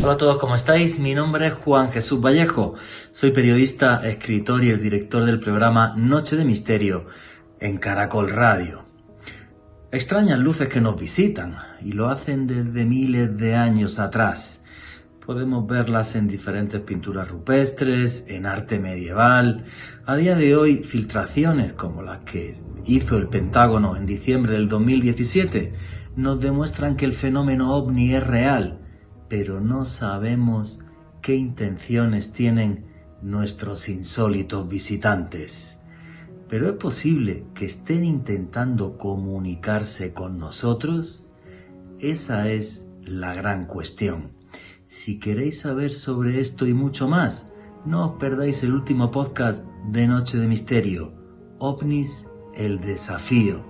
Hola a todos, ¿cómo estáis? Mi nombre es Juan Jesús Vallejo. Soy periodista, escritor y el director del programa Noche de Misterio en Caracol Radio. Extrañas luces que nos visitan y lo hacen desde miles de años atrás. Podemos verlas en diferentes pinturas rupestres, en arte medieval. A día de hoy, filtraciones como las que hizo el Pentágono en diciembre del 2017 nos demuestran que el fenómeno ovni es real, pero no sabemos qué intenciones tienen nuestros insólitos visitantes. ¿Pero es posible que estén intentando comunicarse con nosotros? Esa es la gran cuestión. Si queréis saber sobre esto y mucho más, no os perdáis el último podcast de Noche de Misterio, OVNIs, el desafío.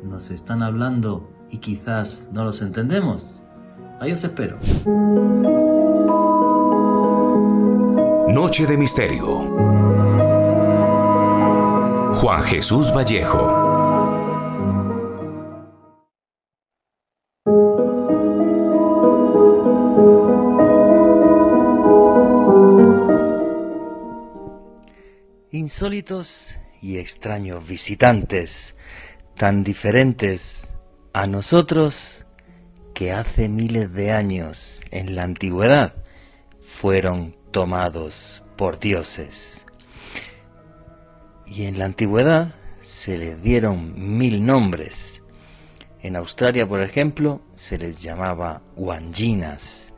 Nos están hablando y quizás no los entendemos. Ahí os espero. Noche de Misterio. Juan Jesús Vallejo. Insólitos y extraños visitantes, tan diferentes a nosotros que hace miles de años en la antigüedad fueron tomados por dioses. Y en la antigüedad se les dieron 1000 nombres. En Australia, por ejemplo, se les llamaba Wanjinas.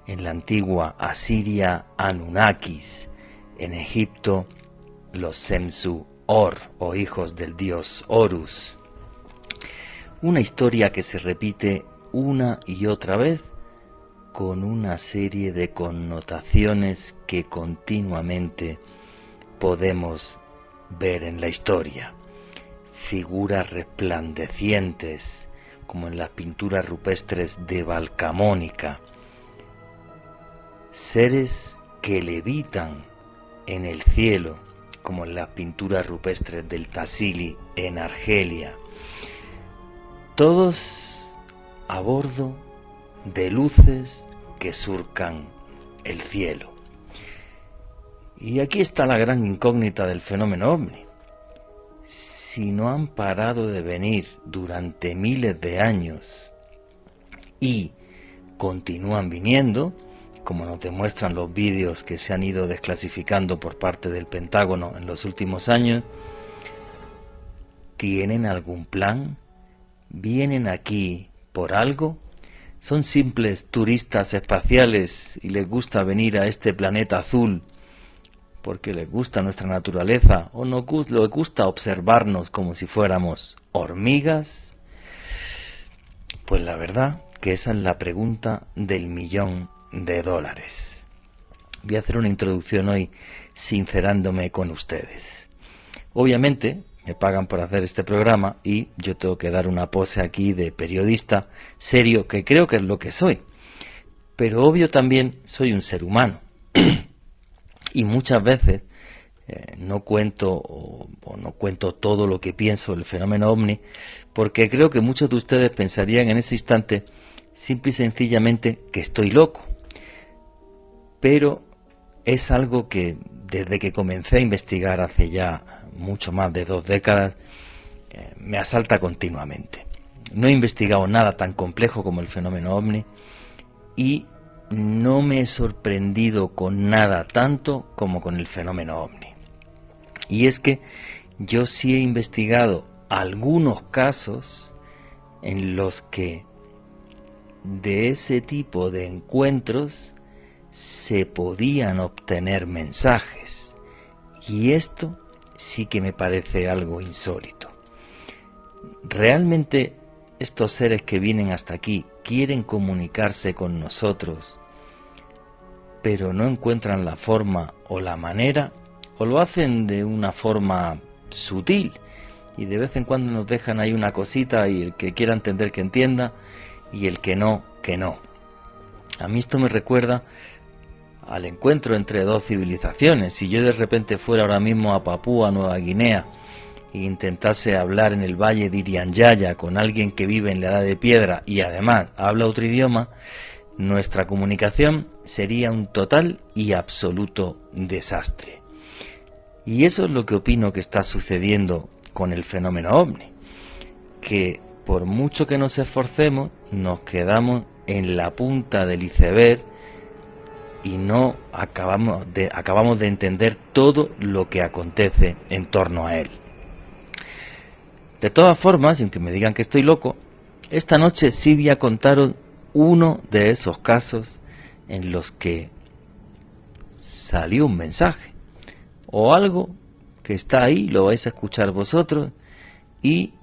En la antigua Asiria, Anunnakis. En Egipto, los Semsu Or, o hijos del dios Horus. Una historia que se repite una y otra vez con una serie de connotaciones que continuamente podemos ver en la historia. Figuras resplandecientes, como en las pinturas rupestres de Valcamónica. Seres que levitan en el cielo, como en las pinturas rupestres del Tassili en Argelia. Todos a bordo de luces que surcan el cielo. Y aquí está la gran incógnita del fenómeno ovni. Si no han parado de venir durante miles de años y continúan viniendo, como nos demuestran los vídeos que se han ido desclasificando por parte del Pentágono en los últimos años, ¿tienen algún plan? ¿Vienen aquí por algo? ¿Son simples turistas espaciales y les gusta venir a este planeta azul porque les gusta nuestra naturaleza o no les gusta observarnos como si fuéramos hormigas? Pues la verdad que esa es la pregunta del $1.000.000. Voy a hacer una introducción hoy sincerándome con ustedes. Obviamente me pagan por hacer este programa y yo tengo que dar una pose aquí de periodista serio, que creo que es lo que soy. Pero obvio también soy un ser humano. Y muchas veces no cuento o no cuento todo lo que pienso del fenómeno ovni, porque creo que muchos de ustedes pensarían en ese instante simple y sencillamente que estoy loco. Pero es algo que desde que comencé a investigar hace ya mucho más de 2 décadas, me asalta continuamente. No he investigado nada tan complejo como el fenómeno ovni y no me he sorprendido con nada tanto como con el fenómeno ovni. Y es que yo sí he investigado algunos casos en los que de ese tipo de encuentros se podían obtener mensajes. Y esto sí que me parece algo insólito. ¿Realmente estos seres que vienen hasta aquí quieren comunicarse con nosotros, pero no encuentran la forma o la manera, o lo hacen de una forma sutil y de vez en cuando nos dejan ahí una cosita y el que quiera entender que entienda y el que no, que no? A mí esto me recuerda al encuentro entre 2 civilizaciones. Si yo de repente fuera ahora mismo a Papúa Nueva Guinea e intentase hablar en el valle de Irian Jaya con alguien que vive en la Edad de Piedra y además habla otro idioma, nuestra comunicación sería un total y absoluto desastre. Y eso es lo que opino que está sucediendo con el fenómeno OVNI, que por mucho que nos esforcemos, nos quedamos en la punta del iceberg y no acabamos de entender todo lo que acontece en torno a él. De todas formas, y aunque me digan que estoy loco, esta noche sí voy a contaros uno de esos casos en los que salió un mensaje o algo que está ahí, lo vais a escuchar vosotros, y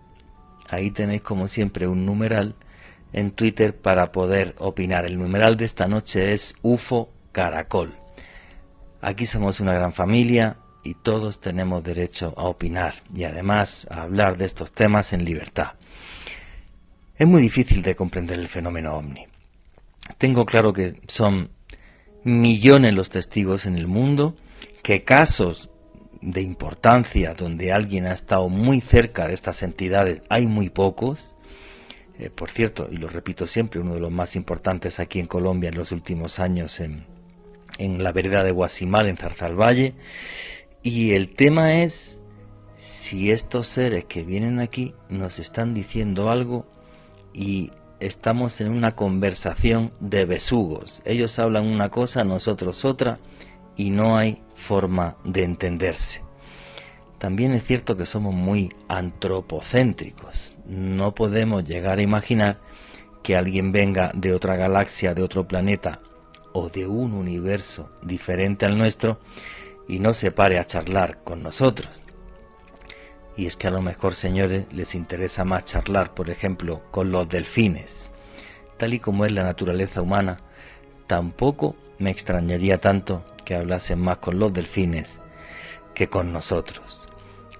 ahí tenéis como siempre un numeral en Twitter para poder opinar. El numeral de esta noche es UFO Caracol. Aquí somos una gran familia y todos tenemos derecho a opinar y además a hablar de estos temas en libertad. Es muy difícil de comprender el fenómeno OVNI. Tengo claro que son millones los testigos en el mundo, que casos de importancia donde alguien ha estado muy cerca de estas entidades hay muy pocos. Por cierto, y lo repito siempre, uno de los más importantes aquí en Colombia en los últimos años en la vereda de Guasimal, en Zarzalvalle. Y el tema es si estos seres que vienen aquí nos están diciendo algo y estamos en una conversación de besugos. Ellos hablan una cosa, nosotros otra, y no hay forma de entenderse. También es cierto que somos muy antropocéntricos. No podemos llegar a imaginar que alguien venga de otra galaxia, de otro planeta o de un universo diferente al nuestro y no se pare a charlar con nosotros. Y es que a lo mejor, señores, les interesa más charlar, por ejemplo, con los delfines. Tal y como es la naturaleza humana, tampoco me extrañaría tanto que hablasen más con los delfines que con nosotros.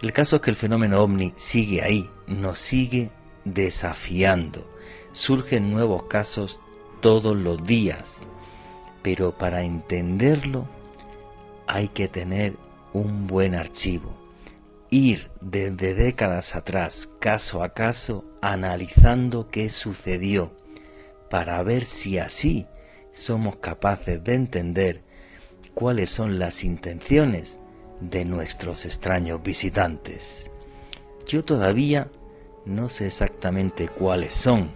El caso es que el fenómeno OVNI sigue ahí, nos sigue desafiando. Surgen nuevos casos todos los días, pero para entenderlo hay que tener un buen archivo. Ir desde décadas atrás, caso a caso, analizando qué sucedió, para ver si así somos capaces de entender cuáles son las intenciones de nuestros extraños visitantes. Yo todavía no sé exactamente cuáles son,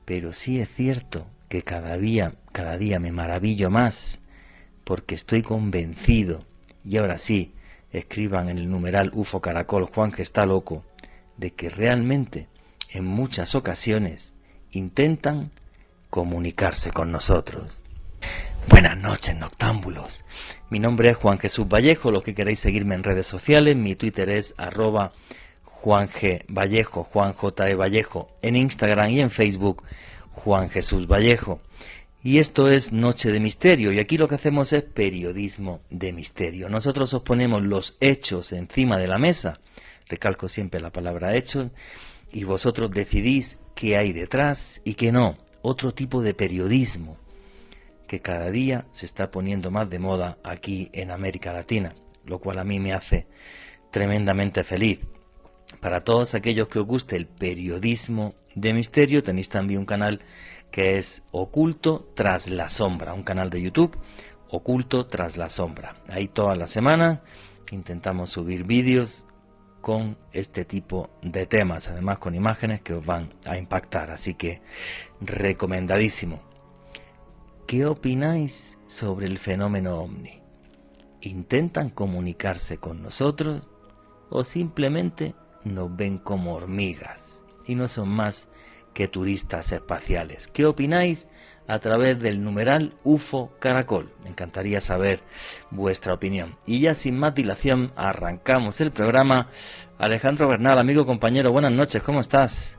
pero sí es cierto que cada día me maravillo más, porque estoy convencido, y ahora sí, escriban en el numeral UFO Caracol, Juanje está loco, de que realmente en muchas ocasiones intentan comunicarse con nosotros. Buenas noches, noctámbulos. Mi nombre es Juan Jesús Vallejo. Los que queréis seguirme en redes sociales, mi Twitter es @JuanGVallejo, Juan J. E. Vallejo, en Instagram y en Facebook, Juan Jesús Vallejo. Y esto es Noche de Misterio, y aquí lo que hacemos es periodismo de misterio. Nosotros os ponemos los hechos encima de la mesa, recalco siempre la palabra hechos, y vosotros decidís qué hay detrás y qué no. Otro tipo de periodismo que cada día se está poniendo más de moda aquí en América Latina, lo cual a mí me hace tremendamente feliz. Para todos aquellos que os guste el periodismo de misterio, tenéis también un canal que es Oculto tras la sombra, un canal de YouTube, Oculto tras la sombra. Ahí toda la semana intentamos subir vídeos con este tipo de temas, además con imágenes que os van a impactar, así que recomendadísimo. ¿Qué opináis sobre el fenómeno OVNI? ¿Intentan comunicarse con nosotros o simplemente nos ven como hormigas y no son más que turistas espaciales? ¿Qué opináis? A través del numeral UFO Caracol. Me encantaría saber vuestra opinión. Y ya sin más dilación, arrancamos el programa. Alejandro Bernal, amigo, compañero, buenas noches, ¿cómo estás?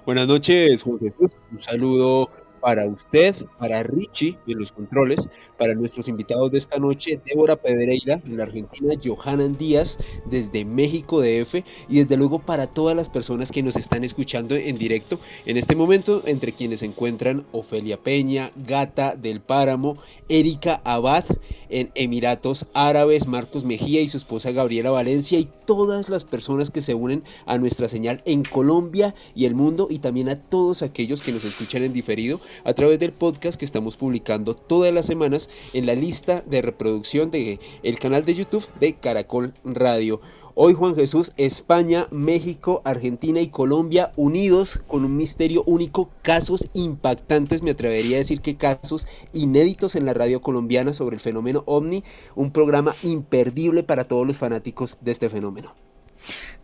Buenas noches, Juan Jesús. Un saludo para usted, para Richie en los controles, para nuestros invitados de esta noche, Débora Pedreira en la Argentina, Johanan Díaz desde México DF, y desde luego para todas las personas que nos están escuchando en directo en este momento, entre quienes se encuentran Ofelia Peña, Gata del Páramo, Erika Abad en Emiratos Árabes, Marcos Mejía y su esposa Gabriela Valencia, y todas las personas que se unen a nuestra señal en Colombia y el mundo, y también a todos aquellos que nos escuchan en diferido a través del podcast que estamos publicando todas las semanas en la lista de reproducción de el canal de YouTube de Caracol Radio. Hoy, Juan Jesús, España, México, Argentina y Colombia unidos con un misterio único, casos impactantes, me atrevería a decir que casos inéditos en la radio colombiana sobre el fenómeno OVNI, un programa imperdible para todos los fanáticos de este fenómeno.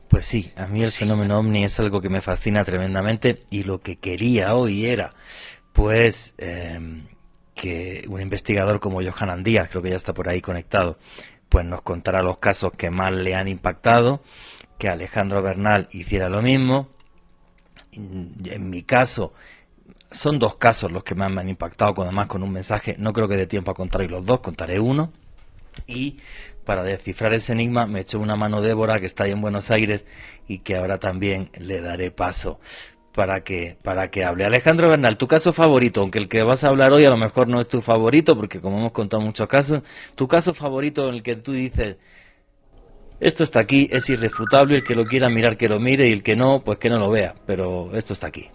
Pues sí, a mí el fenómeno OVNI es algo que me fascina tremendamente y lo que quería hoy era, pues, que un investigador como Johanan Díaz, creo que ya está por ahí conectado, pues nos contara los casos que más le han impactado, que Alejandro Bernal hiciera lo mismo. En mi caso, son 2 casos los que más me han impactado, además con un mensaje, no creo que dé tiempo a contar los 2, contaré uno. Y para descifrar ese enigma me echó una mano Débora, que está ahí en Buenos Aires, y que ahora también le daré paso para que hable. Alejandro Bernal, tu caso favorito, aunque el que vas a hablar hoy a lo mejor no es tu favorito, porque como hemos contado muchos casos, tu caso favorito en el que tú dices, esto está aquí, es irrefutable, el que lo quiera mirar que lo mire y el que no, pues que no lo vea, pero esto está aquí.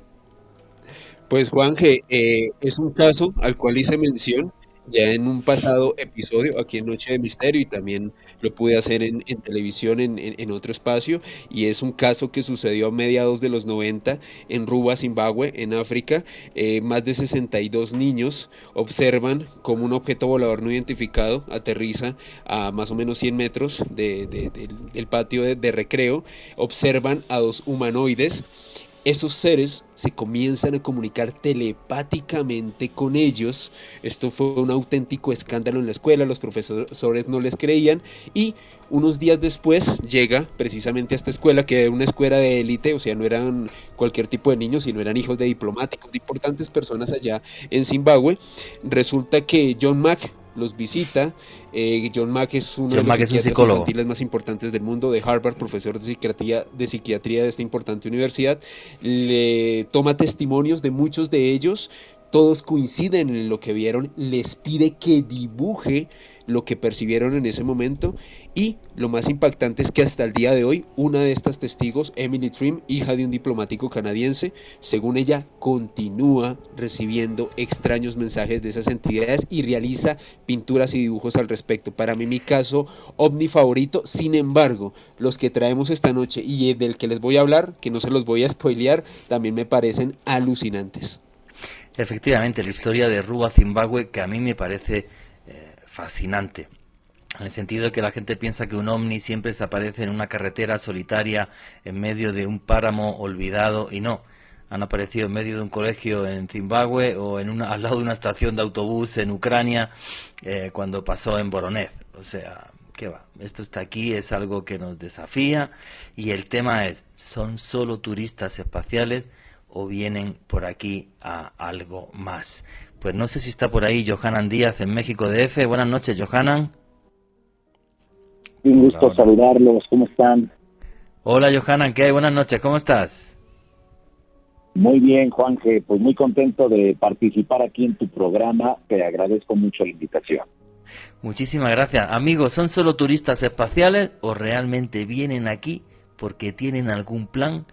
Pues Juanje, es un caso al cual hice mención ya en un pasado episodio aquí en Noche de Misterio y también lo pude hacer en televisión en otro espacio, y es un caso que sucedió a mediados de los 90 en Ruwa, Zimbabue, en África. Más de 62 niños observan cómo un objeto volador no identificado aterriza a más o menos 100 metros del patio de recreo. Observan a 2 humanoides. Esos seres se comienzan a comunicar telepáticamente con ellos. Esto fue un auténtico escándalo en la escuela, los profesores no les creían, y unos días después llega precisamente a esta escuela, que era una escuela de élite, o sea, no eran cualquier tipo de niños, sino eran hijos de diplomáticos, de importantes personas allá en Zimbabue. Resulta que John Mack los visita. John Mack es uno de los psiquiatras infantiles más importantes del mundo, de Harvard, profesor de psiquiatría de esta importante universidad. Le toma testimonios de muchos de ellos, todos coinciden en lo que vieron, les pide que dibuje lo que percibieron en ese momento, y lo más impactante es que hasta el día de hoy una de estas testigos, Emily Trim, hija de un diplomático canadiense, según ella continúa recibiendo extraños mensajes de esas entidades y realiza pinturas y dibujos al respecto. Para mí, mi caso ovni favorito. Sin embargo, los que traemos esta noche y del que les voy a hablar, que no se los voy a spoilear, también me parecen alucinantes. Efectivamente, la historia de Ruwa, Zimbabue, que a mí me parece fascinante, en el sentido de que la gente piensa que un ovni siempre se aparece en una carretera solitaria en medio de un páramo olvidado, y no, han aparecido en medio de un colegio en Zimbabue o al lado de una estación de autobús en Ucrania, cuando pasó en Voronezh. O sea, ¿qué va? Esto está aquí, es algo que nos desafía, y el tema es, ¿son solo turistas espaciales o vienen por aquí a algo más? Pues no sé si está por ahí Johanan Díaz en México DF. Buenas noches, Johanan. Un gusto saludarlos, ¿cómo están? Hola, Johanan, ¿qué hay? Buenas noches, ¿cómo estás? Muy bien, Juanje, pues muy contento de participar aquí en tu programa, te agradezco mucho la invitación. Muchísimas gracias. Amigos, ¿son solo turistas espaciales o realmente vienen aquí porque tienen algún plan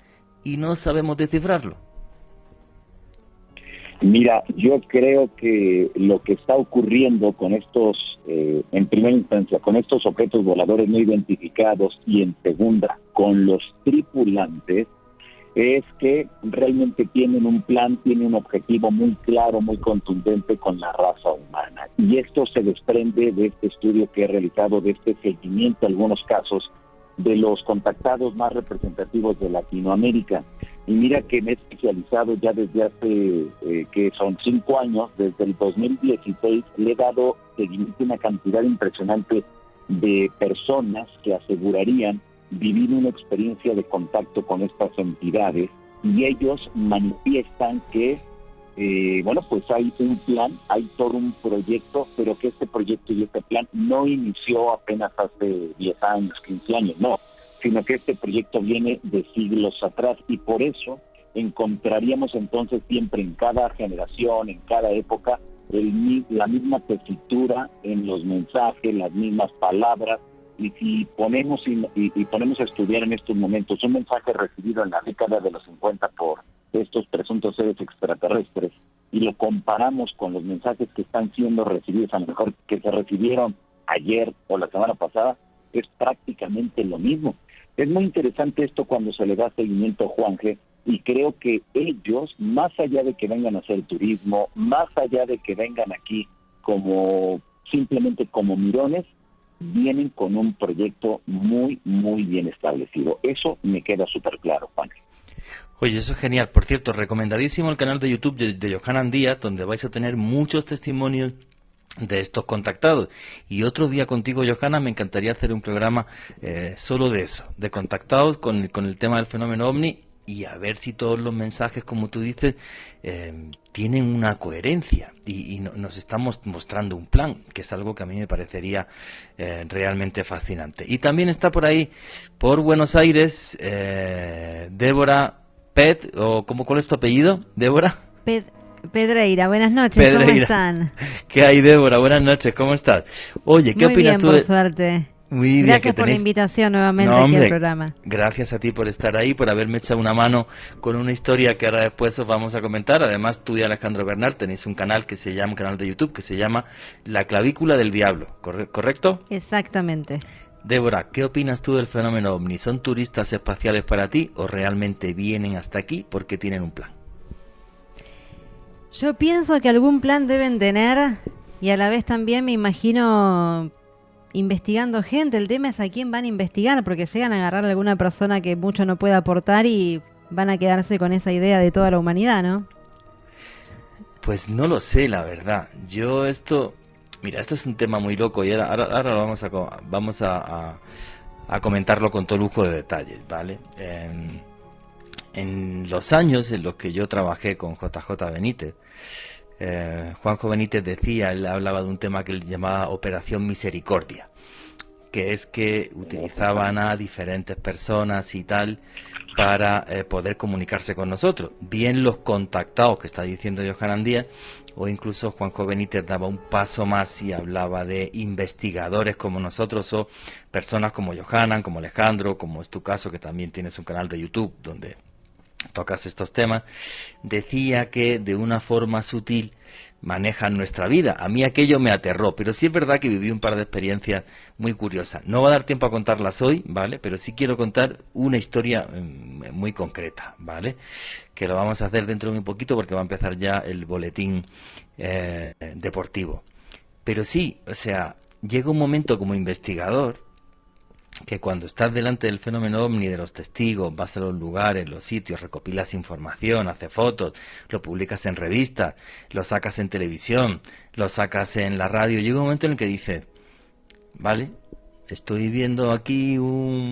y no sabemos descifrarlo? Mira, yo creo que lo que está ocurriendo con estos, en primera instancia, con estos objetos voladores no identificados, y en segunda, con los tripulantes, es que realmente tienen un plan, tienen un objetivo muy claro, muy contundente con la raza humana. Y esto se desprende de este estudio que he realizado, de este seguimiento, en algunos casos, de los contactados más representativos de Latinoamérica. Y mira que me he especializado ya desde hace, que son 5 años, desde el 2016, le he dado seguimiento a una cantidad impresionante de personas que asegurarían vivir una experiencia de contacto con estas entidades, y ellos manifiestan que pues hay un plan, hay todo un proyecto, pero que este proyecto y este plan no inició apenas hace 10 años, 15 años, no, sino que este proyecto viene de siglos atrás, y por eso encontraríamos entonces siempre en cada generación, en cada época, la misma tesitura en los mensajes, las mismas palabras. Y si ponemos a estudiar en estos momentos un mensaje recibido en la década de los 50 por estos presuntos seres extraterrestres, y lo comparamos con los mensajes que están siendo recibidos, a lo mejor que se recibieron ayer o la semana pasada, es prácticamente lo mismo. Es muy interesante esto cuando se le da seguimiento a Juanje, y creo que ellos, más allá de que vengan a hacer turismo, más allá de que vengan aquí como simplemente como mirones, vienen con un proyecto muy, muy bien establecido. Eso me queda súper claro, Juanje. Oye, eso es genial. Por cierto, recomendadísimo el canal de YouTube de Johanan Díaz, donde vais a tener muchos testimonios de estos contactados. Y otro día contigo, Johanna, me encantaría hacer un programa solo de eso, de contactados con el tema del fenómeno OVNI, y a ver si todos los mensajes, como tú dices, tienen una coherencia y nos estamos mostrando un plan, que es algo que a mí me parecería realmente fascinante. Y también está por ahí, por Buenos Aires, Débora Pet, o ¿cuál es tu apellido, Débora? Pedreira, buenas noches, Pedreira. ¿Cómo están? ¿Qué hay, Débora? Buenas noches, ¿cómo estás? Oye, ¿qué Muy opinas bien, tú por de...? suerte. Muy bien, Gracias que por la tenéis... invitación nuevamente No, aquí hombre, al programa. Gracias a ti por estar ahí, por haberme echado una mano con una historia que ahora después os vamos a comentar. Además, tú y Alejandro Bernal tenéis un canal un canal de YouTube que se llama La Clavícula del Diablo, ¿correcto? Exactamente. Débora, ¿qué opinas tú del fenómeno OVNI? ¿Son turistas espaciales para ti o realmente vienen hasta aquí porque tienen un plan? Yo pienso que algún plan deben tener, y a la vez también me imagino investigando gente. El tema es a quién van a investigar, porque llegan a agarrar a alguna persona que mucho no puede aportar y van a quedarse con esa idea de toda la humanidad, ¿no? Pues no lo sé, la verdad. Mira, esto es un tema muy loco y ahora vamos a comentarlo con todo lujo de detalles, ¿vale? En los años en los que yo trabajé con JJ Benítez, Juanjo Benítez él hablaba de un tema que él llamaba Operación Misericordia, que es que utilizaban a diferentes personas y tal para poder comunicarse con nosotros, bien los contactados que está diciendo Johanan Díaz, o incluso Juanjo Benítez daba un paso más y hablaba de investigadores como nosotros o personas como Johanan, como Alejandro, como es tu caso, que también tienes un canal de YouTube donde tocas estos temas. Decía que de una forma sutil manejan nuestra vida. A mí aquello me aterró, pero sí es verdad que viví un par de experiencias muy curiosas. No va a dar tiempo a contarlas hoy, ¿vale? Pero sí quiero contar una historia muy concreta, ¿vale? Que lo vamos a hacer dentro de muy poquito porque va a empezar ya el boletín deportivo. Pero sí, o sea, llega un momento como investigador que cuando estás delante del fenómeno OVNI, de los testigos, vas a los lugares, los sitios, recopilas información, haces fotos, lo publicas en revistas, lo sacas en televisión, lo sacas en la radio, llega un momento en el que dices, vale, estoy viendo aquí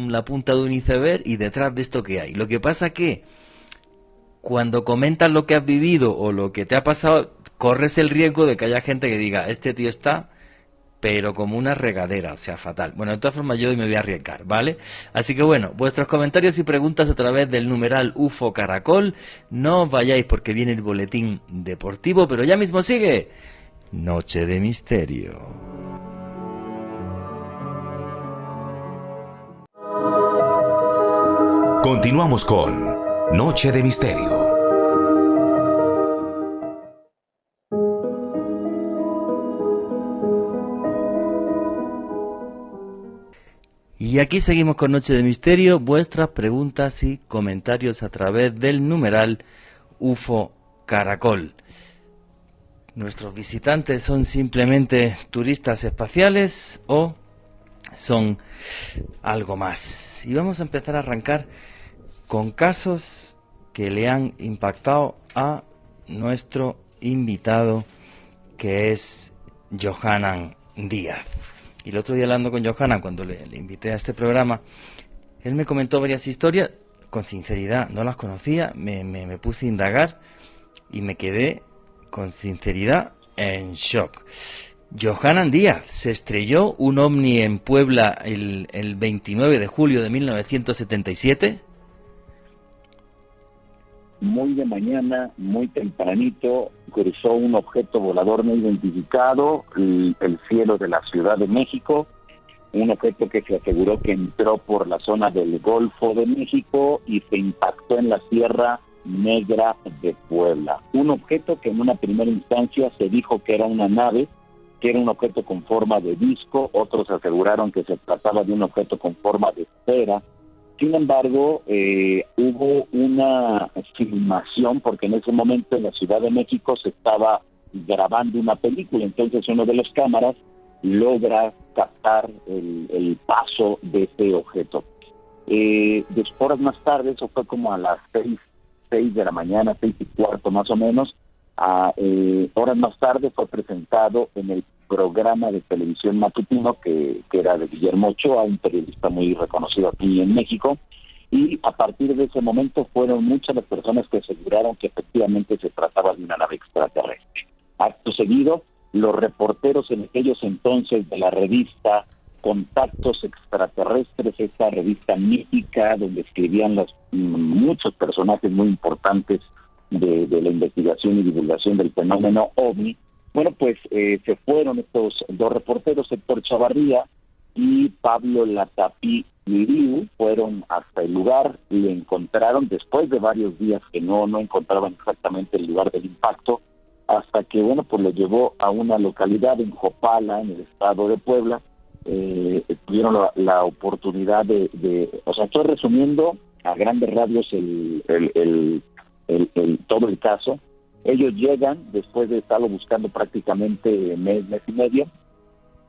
la punta de un iceberg y detrás de esto ¿qué hay? Lo que pasa que cuando comentas lo que has vivido o lo que te ha pasado, corres el riesgo de que haya gente que diga, este tío está... pero como una regadera, o sea, fatal. Bueno, de todas formas yo hoy me voy a arriesgar, ¿vale? Así que bueno, vuestros comentarios y preguntas a través del numeral UFO Caracol. No os vayáis porque viene el boletín deportivo, pero ya mismo sigue Noche de Misterio. Continuamos con Noche de Misterio. Y aquí seguimos con Noche de Misterio, vuestras preguntas y comentarios a través del numeral UFO Caracol. ¿Nuestros visitantes son simplemente turistas espaciales o son algo más? Y vamos a empezar a arrancar con casos que le han impactado a nuestro invitado, que es Johanan Díaz. Y el otro día hablando con Johanan, cuando le invité a este programa, él me comentó varias historias, con sinceridad, no las conocía, me puse a indagar y me quedé, con sinceridad, en shock. Johanan Díaz, se estrelló un ovni en Puebla el 29 de julio de 1977. Muy de mañana, muy tempranito, cruzó un objeto volador no identificado el cielo de la Ciudad de México, un objeto que se aseguró que entró por la zona del Golfo de México y se impactó en la sierra Negra de Puebla. Un objeto que en una primera instancia se dijo que era una nave, que era un objeto con forma de disco, otros aseguraron que se trataba de un objeto con forma de esfera. Sin embargo, hubo una filmación, porque en ese momento en la Ciudad de México se estaba grabando una película, entonces uno de los cámaras logra captar el paso de este objeto. Horas más tarde, eso fue como a las 6 de la mañana, 6:15 más o menos, horas más tarde fue presentado en el programa de televisión matutino que era de Guillermo Ochoa, un periodista muy reconocido aquí en México, y a partir de ese momento fueron muchas las personas que aseguraron que efectivamente se trataba de una nave extraterrestre. Acto seguido, los reporteros en aquellos entonces de la revista Contactos Extraterrestres, esta revista mítica donde escribían muchos personajes muy importantes de la investigación y divulgación del fenómeno OVNI, bueno, pues se fueron estos dos reporteros, Héctor Chavarría y Pablo Latapí Liu, fueron hasta el lugar y le encontraron, después de varios días que no encontraban exactamente el lugar del impacto, hasta que, bueno, pues lo llevó a una localidad en Jopala, en el estado de Puebla. Tuvieron la oportunidad o sea, estoy resumiendo a grandes rasgos todo el caso. Ellos llegan, después de estarlo buscando prácticamente mes y medio,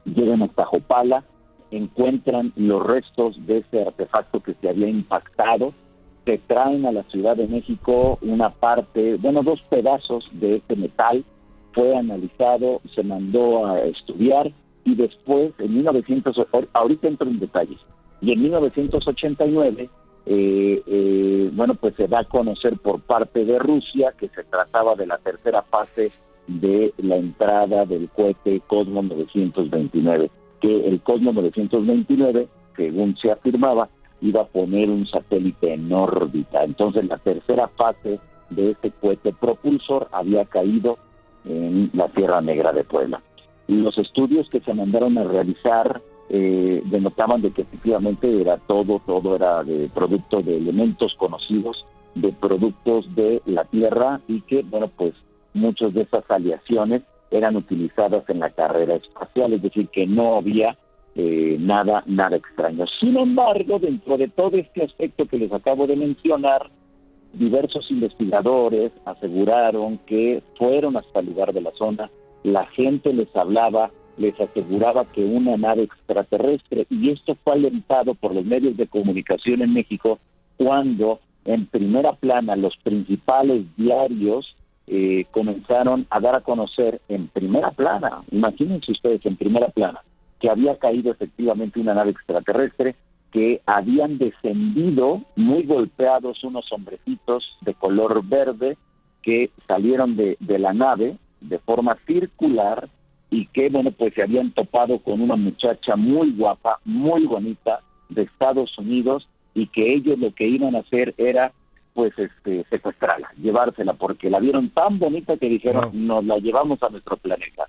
llegan hasta Jopala, encuentran los restos de ese artefacto que se había impactado, se traen a la Ciudad de México una parte, dos pedazos de este metal, fue analizado, se mandó a estudiar, y después, ahorita entro en detalles, y en 1989, pues se da a conocer por parte de Rusia que se trataba de la tercera fase de la entrada del cohete Cosmos 929, que el Cosmos 929, según se afirmaba, iba a poner un satélite en órbita. Entonces la tercera fase de este cohete propulsor había caído en la Sierra Negra de Puebla. Los estudios que se mandaron a realizar denotaban de que efectivamente era todo era de producto de elementos conocidos, de productos de la Tierra, y que, pues muchas de esas aleaciones eran utilizadas en la carrera espacial, es decir, que no había nada extraño. Sin embargo, dentro de todo este aspecto que les acabo de mencionar, diversos investigadores aseguraron que fueron hasta el lugar de la zona, la gente les hablaba, les aseguraba que una nave extraterrestre, y esto fue alentado por los medios de comunicación en México, cuando en primera plana los principales diarios comenzaron a dar a conocer en primera plana, imagínense ustedes, en primera plana, que había caído efectivamente una nave extraterrestre, que habían descendido muy golpeados unos hombrecitos de color verde que salieron de la nave de forma circular, y que, pues se habían topado con una muchacha muy guapa, muy bonita, de Estados Unidos, y que ellos lo que iban a hacer era, secuestrarla, llevársela, porque la vieron tan bonita que dijeron, nos la llevamos a nuestro planeta.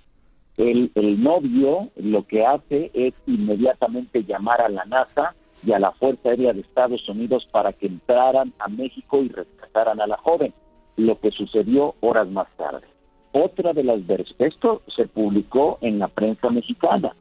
El novio lo que hace es inmediatamente llamar a la NASA y a la Fuerza Aérea de Estados Unidos para que entraran a México y rescataran a la joven, lo que sucedió horas más tarde. Otra de las versiones, esto se publicó en la prensa mexicana,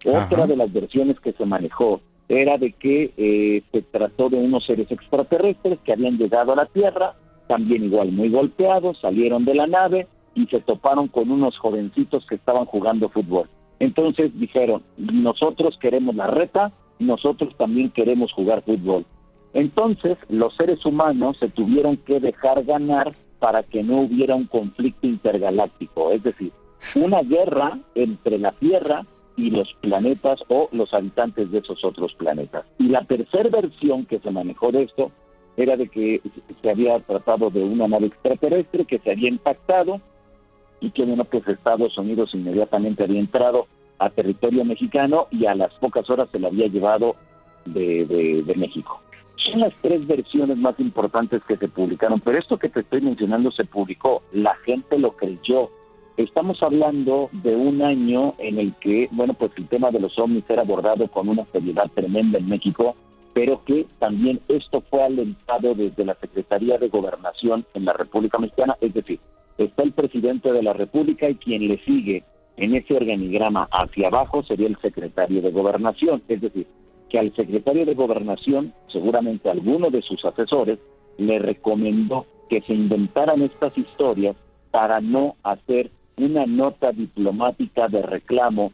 otra de las versiones que se manejó era de que se trató de unos seres extraterrestres que habían llegado a la Tierra, también igual muy golpeados, salieron de la nave y se toparon con unos jovencitos que estaban jugando fútbol. Entonces dijeron, nosotros queremos la reta, nosotros también queremos jugar fútbol. Entonces los seres humanos se tuvieron que dejar ganar para que no hubiera un conflicto intergaláctico, es decir, una guerra entre la Tierra y los planetas o los habitantes de esos otros planetas. Y la tercera versión que se manejó de esto era de que se había tratado de una nave extraterrestre que se había impactado y que, pues Estados Unidos inmediatamente había entrado a territorio mexicano y a las pocas horas se la había llevado de México. Son las tres versiones más importantes que se publicaron, pero esto que te estoy mencionando se publicó, la gente lo creyó. Estamos hablando de un año en el que, pues el tema de los ovnis era abordado con una seriedad tremenda en México, pero que también esto fue alentado desde la Secretaría de Gobernación en la República Mexicana, es decir, está el presidente de la República y quien le sigue en ese organigrama hacia abajo sería el secretario de Gobernación, es decir, que al secretario de Gobernación, seguramente alguno de sus asesores, le recomendó que se inventaran estas historias para no hacer una nota diplomática de reclamo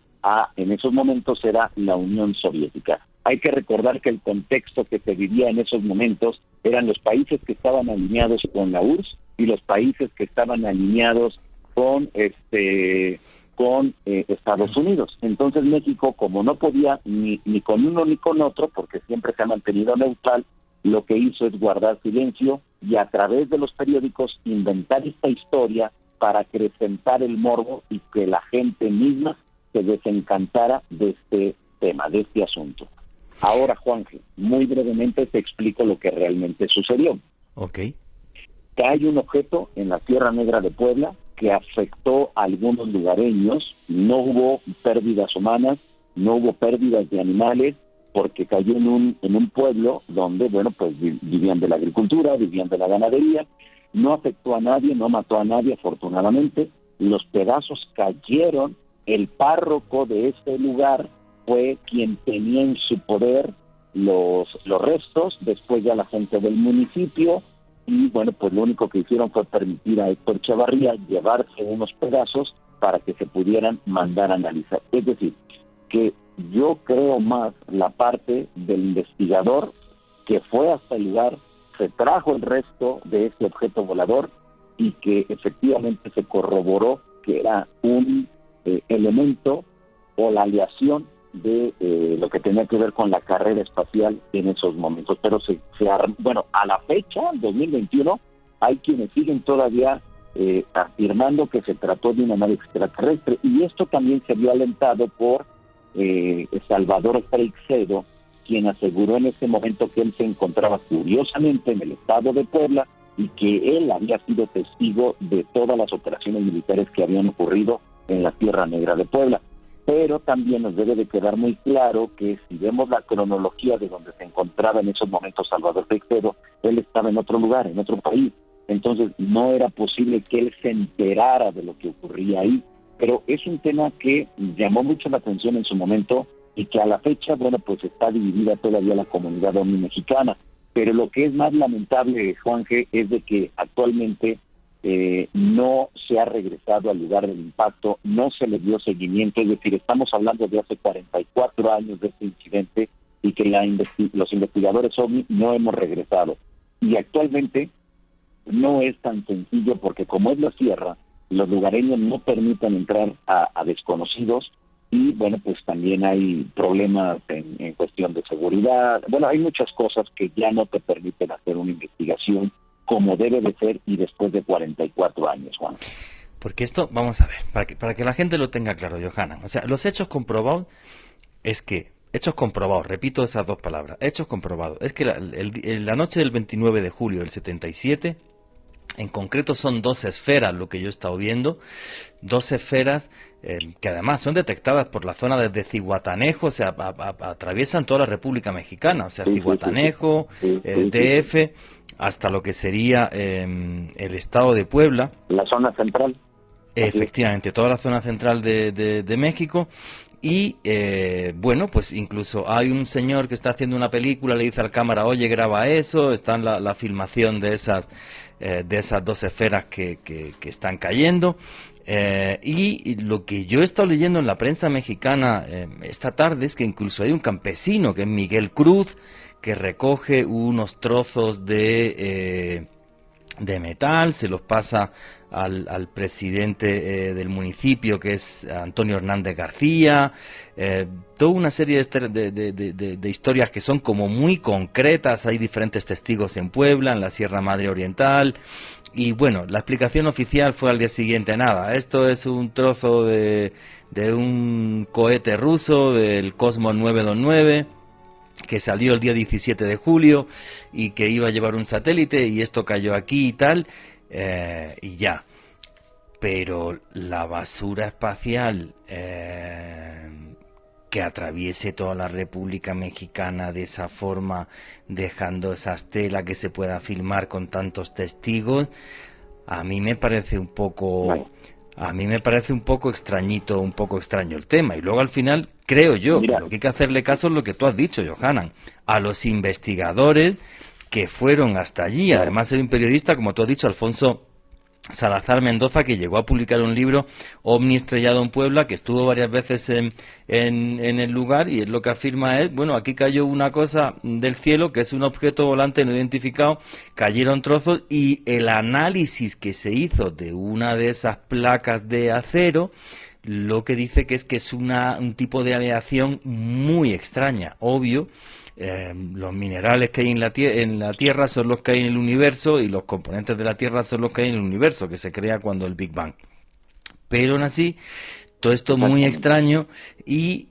en esos momentos era la Unión Soviética. Hay que recordar que el contexto que se vivía en esos momentos eran los países que estaban alineados con la URSS y los países que estaban alineados con Estados Unidos. Entonces México, como no podía ni con uno ni con otro, porque siempre se ha mantenido neutral, lo que hizo es guardar silencio y a través de los periódicos inventar esta historia para acrecentar el morbo y que la gente misma se desencantara de este tema, de este asunto. Ahora, Juanje, muy brevemente te explico lo que realmente sucedió. Ok. Cae un objeto en la Sierra Negra de Puebla que afectó a algunos lugareños, no hubo pérdidas humanas, no hubo pérdidas de animales, porque cayó en un pueblo donde, bueno, pues vivían de la agricultura, vivían de la ganadería, no afectó a nadie, no mató a nadie, afortunadamente, los pedazos cayeron, el párroco de este lugar fue quien tenía en su poder los restos, después ya la gente del municipio, y bueno, pues lo único que hicieron fue permitir a Héctor Chavarría llevarse unos pedazos para que se pudieran mandar a analizar. Es decir, que yo creo más la parte del investigador que fue hasta el lugar, se trajo el resto de este objeto volador y que efectivamente se corroboró que era un elemento o la aleación de lo que tenía que ver con la carrera espacial en esos momentos. Pero bueno, a la fecha, 2021, hay quienes siguen todavía afirmando que se trató de una nave extraterrestre, y esto también se vio alentado por Salvador Freixedo, quien aseguró en ese momento que él se encontraba curiosamente en el estado de Puebla y que él había sido testigo de todas las operaciones militares que habían ocurrido en la Sierra Negra de Puebla. Pero también nos debe de quedar muy claro que si vemos la cronología de donde se encontraba en esos momentos Salvador Freixedo, él estaba en otro lugar, en otro país. Entonces no era posible que él se enterara de lo que ocurría ahí. Pero es un tema que llamó mucho la atención en su momento y que a la fecha, bueno, pues está dividida todavía la comunidad ovni mexicana. Pero lo que es más lamentable, Juanje, es de que actualmente no se ha regresado al lugar del impacto, no se le dio seguimiento, es decir, estamos hablando de hace 44 años de este incidente y que los investigadores OVNI no hemos regresado. Y actualmente no es tan sencillo porque como es la sierra, los lugareños no permiten entrar a desconocidos y bueno, pues también hay problemas en cuestión de seguridad. Bueno, hay muchas cosas que ya no te permiten hacer una investigación como debe de ser y después de 44 años, Juan. Porque esto, vamos a ver, para que la gente lo tenga claro, Johanna, o sea, los hechos comprobados hechos comprobados, repito esas dos palabras, hechos comprobados, es que la noche del 29 de julio del 77, en concreto son dos esferas lo que yo he estado viendo, dos esferas que además son detectadas por la zona desde Zihuatanejo, o sea, atraviesan toda la República Mexicana, o sea, Zihuatanejo, DF, hasta lo que sería el estado de Puebla. La zona central. Efectivamente, toda la zona central de México. Y bueno, pues incluso hay un señor que está haciendo una película, le dice al cámara, oye, graba eso, está en la filmación de esas dos esferas que están cayendo. Y lo que yo he estado leyendo en la prensa mexicana esta tarde es que incluso hay un campesino, que es Miguel Cruz, que recoge unos trozos de metal, se los pasa al presidente del municipio, que es Antonio Hernández García, toda una serie de historias que son como muy concretas. Hay diferentes testigos en Puebla, en la Sierra Madre Oriental, y bueno, la explicación oficial fue al día siguiente, nada, esto es un trozo de un cohete ruso, del Cosmos 929, que salió el día 17 de julio y que iba a llevar un satélite y esto cayó aquí y tal, y ya. Pero la basura espacial que atraviese toda la República Mexicana de esa forma, dejando esa estela que se pueda filmar con tantos testigos, a mí me parece un poco... A mí me parece un poco extrañito, un poco extraño el tema. Y luego al final creo yo que lo que hay que hacerle caso es lo que tú has dicho, Johanan, a los investigadores que fueron hasta allí. Además hay un periodista, como tú has dicho, Alfonso Salazar Mendoza, que llegó a publicar un libro, OVNI estrellado en Puebla, que estuvo varias veces en el lugar, y lo que afirma es, bueno, aquí cayó una cosa del cielo, que es un objeto volante no identificado, cayeron trozos, y el análisis que se hizo de una de esas placas de acero, lo que dice que es un tipo de aleación muy extraña, obvio. Los minerales que hay en la Tierra son los que hay en el universo, y los componentes de la Tierra son los que hay en el universo, que se crea cuando el Big Bang. Pero aún así, todo esto muy extraño y,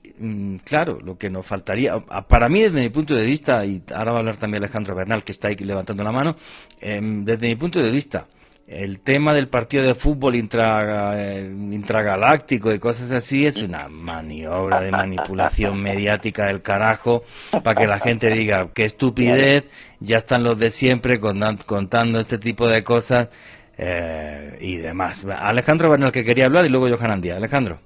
claro, lo que nos faltaría, para mí desde mi punto de vista, y ahora va a hablar también Alejandro Bernal, que está ahí levantando la mano, desde mi punto de vista, el tema del partido de fútbol intragaláctico y cosas así es una maniobra de manipulación mediática del carajo para que la gente diga qué estupidez, ya están los de siempre contando este tipo de cosas y demás. Alejandro Bernal, que quería hablar, y luego Johanan Díaz. Alejandro.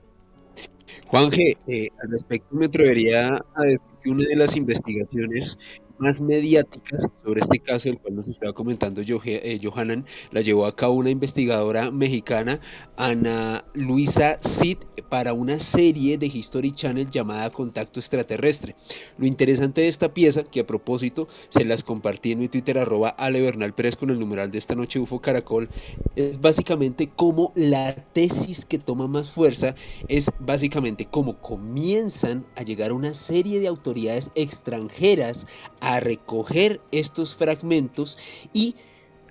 Juanje, al respecto me atrevería a decir que una de las investigaciones más mediáticas sobre este caso del cual nos estaba comentando Johanan, la llevó a cabo una investigadora mexicana, Ana Luisa Cid, para una serie de History Channel llamada Contacto Extraterrestre. Lo interesante de esta pieza, que a propósito se las compartí en mi Twitter, @AleBernalPérez con el numeral de esta noche UFO Caracol, es básicamente cómo la tesis que toma más fuerza es básicamente cómo comienzan a llegar una serie de autoridades extranjeras a recoger estos fragmentos, y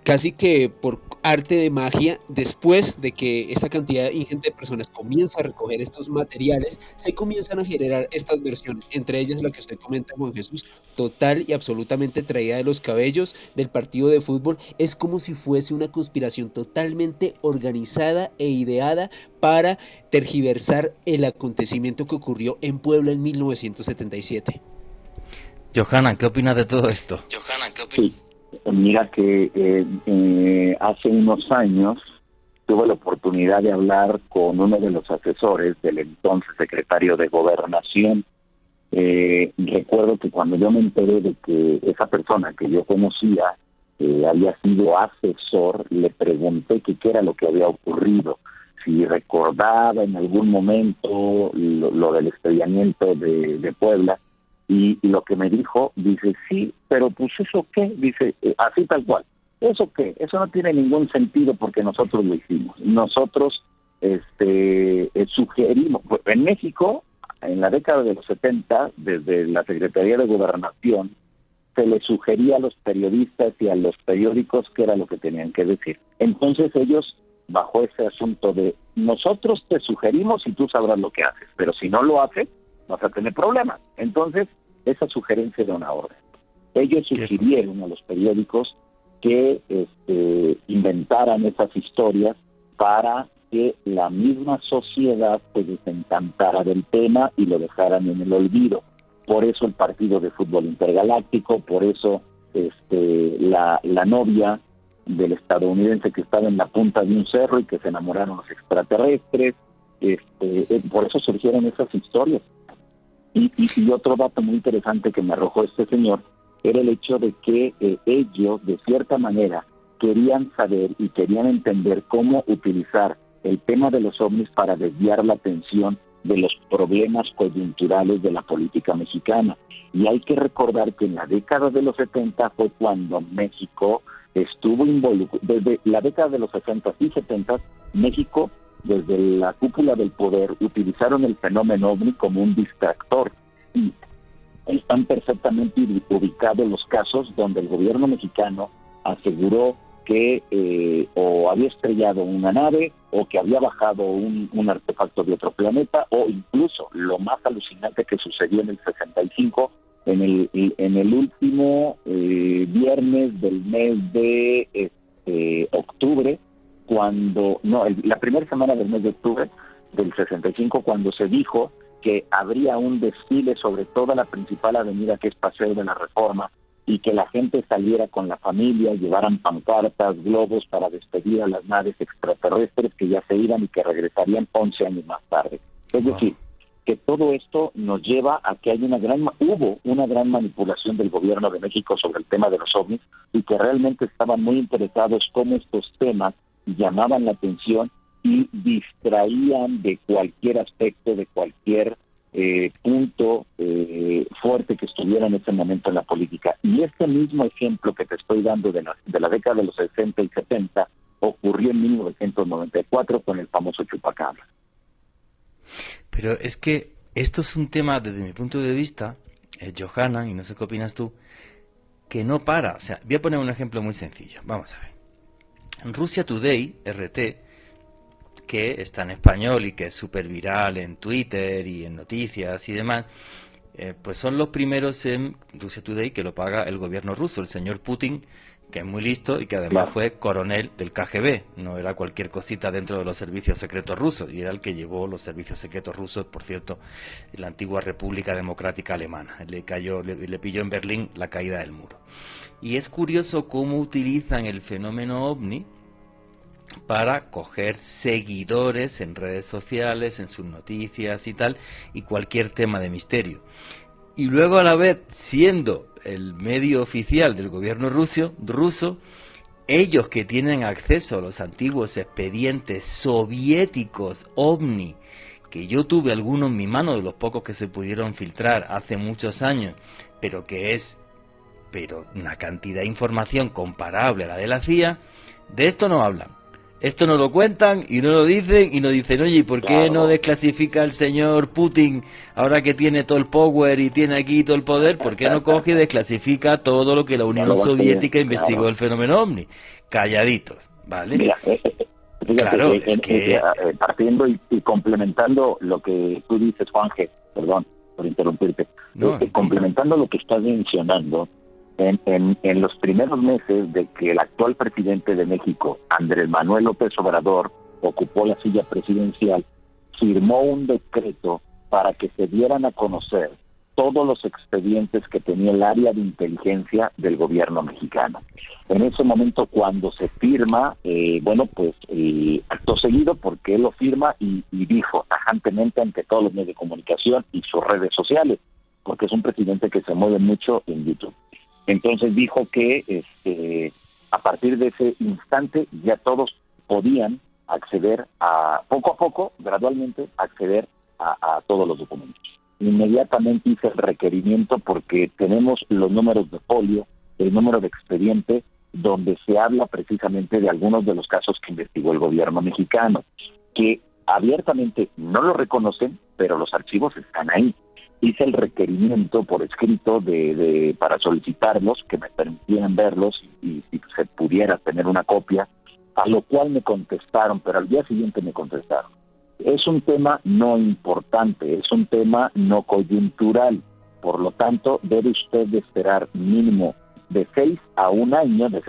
casi que por arte de magia, después de que esta cantidad ingente de personas comienza a recoger estos materiales, se comienzan a generar estas versiones, entre ellas la que usted comenta, Juan Jesús, total y absolutamente traída de los cabellos del partido de fútbol. Es como si fuese una conspiración totalmente organizada e ideada para tergiversar el acontecimiento que ocurrió en Puebla en 1977. Johanan, ¿qué opinas de todo esto? Sí, mira que hace unos años tuve la oportunidad de hablar con uno de los asesores del entonces secretario de Gobernación. Recuerdo que cuando yo me enteré de que esa persona que yo conocía había sido asesor, le pregunté que qué era lo que había ocurrido, si recordaba en algún momento lo del estrellamiento de Puebla. Y lo que me dijo, dice, sí, pero pues ¿eso qué? Dice, así tal cual. ¿Eso qué? Eso no tiene ningún sentido porque nosotros lo hicimos. Nosotros sugerimos, pues, en México, en la década de los 70, desde la Secretaría de Gobernación, se les sugería a los periodistas y a los periódicos qué era lo que tenían que decir. Entonces ellos, bajo ese asunto de, nosotros te sugerimos y tú sabrás lo que haces, pero si no lo haces, vas a tener problemas. Entonces, esa sugerencia era una orden. Ellos sugirieron a los periódicos que inventaran esas historias para que la misma sociedad se desencantara del tema y lo dejaran en el olvido. Por eso el partido de fútbol intergaláctico, por eso la novia del estadounidense que estaba en la punta de un cerro y que se enamoraron los extraterrestres, por eso surgieron esas historias. Y otro dato muy interesante que me arrojó este señor era el hecho de que ellos, de cierta manera, querían saber y querían entender cómo utilizar el tema de los ovnis para desviar la atención de los problemas coyunturales de la política mexicana. Y hay que recordar que en la década de los 70 fue cuando México estuvo involucrado, desde la década de los 60 y 70, México, desde la cúpula del poder, utilizaron el fenómeno OVNI como un distractor. Y están perfectamente ubicados los casos donde el gobierno mexicano aseguró que o había estrellado una nave, o que había bajado un artefacto de otro planeta, o incluso lo más alucinante que sucedió en el 65, en el último viernes del mes de octubre, la primera semana del mes de octubre del 65, cuando se dijo que habría un desfile sobre toda la principal avenida que es Paseo de la Reforma y que la gente saliera con la familia, llevaran pancartas, globos para despedir a las naves extraterrestres que ya se iban y que regresarían 11 años más tarde. Es decir, que todo esto nos lleva a que hubo una gran manipulación del gobierno de México sobre el tema de los ovnis y que realmente estaban muy interesados cómo estos temas llamaban la atención y distraían de cualquier aspecto, de cualquier punto fuerte que estuviera en ese momento en la política. Y este mismo ejemplo que te estoy dando de la década de los 60 y 70 ocurrió en 1994 con el famoso chupacabra. Pero es que esto es un tema, desde mi punto de vista, Johanna, y no sé qué opinas tú, que no para. O sea, voy a poner un ejemplo muy sencillo. Vamos a ver. En Russia Today, RT, que está en español y que es súper viral en Twitter y en noticias y demás, pues son los primeros en Russia Today que lo paga el gobierno ruso, el señor Putin, que es muy listo y que además fue coronel del KGB, no era cualquier cosita dentro de los servicios secretos rusos, y era el que llevó los servicios secretos rusos, por cierto, en la antigua República Democrática Alemana. Le pilló en Berlín la caída del muro. Y es curioso cómo utilizan el fenómeno ovni para coger seguidores en redes sociales, en sus noticias y tal, y cualquier tema de misterio. Y luego, a la vez, siendo el medio oficial del gobierno ruso, ellos que tienen acceso a los antiguos expedientes soviéticos OVNI, que yo tuve algunos en mi mano, de los pocos que se pudieron filtrar hace muchos años, pero que es una cantidad de información comparable a la de la CIA, de esto no hablan. Esto no lo cuentan y no lo dicen, y nos dicen, oye, ¿y por qué no desclasifica el señor Putin, ahora que tiene todo el power y tiene aquí todo el poder? ¿Por qué no coge y desclasifica todo lo que la Unión Soviética investigó el fenómeno OVNI? Calladitos, ¿vale? Mira, fíjate, claro, es que... partiendo y complementando lo que tú dices, Juanje, perdón por interrumpirte, complementando lo que estás mencionando, en los primeros meses de que el actual presidente de México, Andrés Manuel López Obrador, ocupó la silla presidencial, firmó un decreto para que se dieran a conocer todos los expedientes que tenía el área de inteligencia del gobierno mexicano. En ese momento, cuando se firma, acto seguido, porque él lo firma y dijo tajantemente ante todos los medios de comunicación y sus redes sociales, porque es un presidente que se mueve mucho en YouTube. Entonces dijo que a partir de ese instante ya todos podían acceder poco a poco, gradualmente, acceder a todos los documentos. Inmediatamente hice el requerimiento porque tenemos los números de folio, el número de expediente, donde se habla precisamente de algunos de los casos que investigó el gobierno mexicano, que abiertamente no lo reconocen, pero los archivos están ahí. Hice el requerimiento por escrito para solicitarlos, que me permitieran verlos y si se pudiera tener una copia, a lo cual me contestaron, pero al día siguiente me contestaron. Es un tema no importante, es un tema no coyuntural, por lo tanto debe usted de esperar mínimo de 6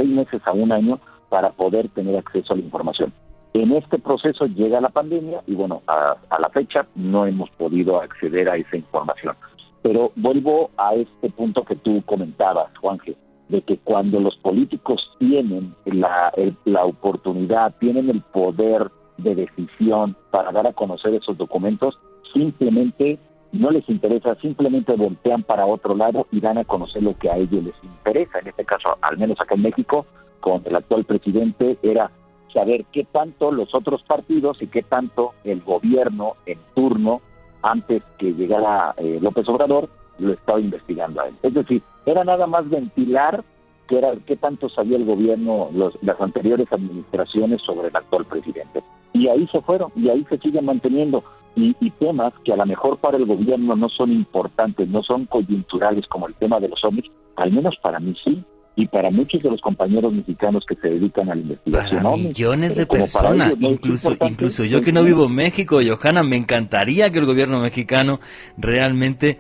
meses a un año para poder tener acceso a la información. En este proceso llega la pandemia y a la fecha no hemos podido acceder a esa información. Pero vuelvo a este punto que tú comentabas, Juanje, de que cuando los políticos tienen la oportunidad, tienen el poder de decisión para dar a conocer esos documentos, simplemente no les interesa, simplemente voltean para otro lado y dan a conocer lo que a ellos les interesa. En este caso, al menos acá en México, con el actual presidente, era saber qué tanto los otros partidos y qué tanto el gobierno en turno, antes que llegara López Obrador, lo estaba investigando a él. Es decir, era nada más ventilar qué tanto sabía el gobierno, las anteriores administraciones sobre el actual presidente. Y ahí se fueron, y ahí se siguen manteniendo. Y temas que a lo mejor para el gobierno no son importantes, no son coyunturales, como el tema de los ovnis, al menos para mí sí, y para muchos de los compañeros mexicanos que se dedican a la investigación. Para millones de personas, incluso yo que no vivo en México, Johanna, me encantaría que el gobierno mexicano realmente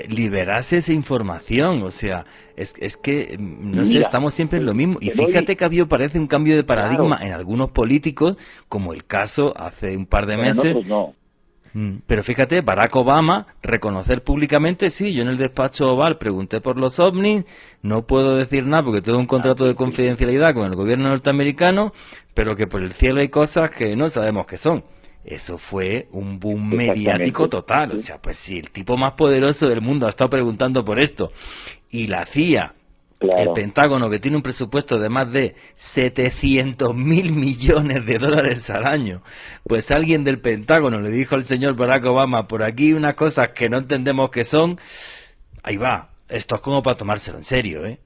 liberase esa información. O sea, es que, no sé, estamos siempre en lo mismo. Y fíjate que parece un cambio de paradigma en algunos políticos, como el caso hace un par de meses. No. Pero fíjate, Barack Obama, reconocer públicamente, sí, yo en el despacho Oval pregunté por los ovnis, no puedo decir nada porque tengo un contrato de confidencialidad con el gobierno norteamericano, pero que por el cielo hay cosas que no sabemos qué son. Eso fue un boom mediático total. O sea, pues si el tipo más poderoso del mundo ha estado preguntando por esto y la CIA, el Pentágono, que tiene un presupuesto de más de 700.000 millones de dólares al año, pues alguien del Pentágono le dijo al señor Barack Obama, por aquí unas cosas que no entendemos qué son, ahí va, esto es como para tomárselo en serio, ¿eh?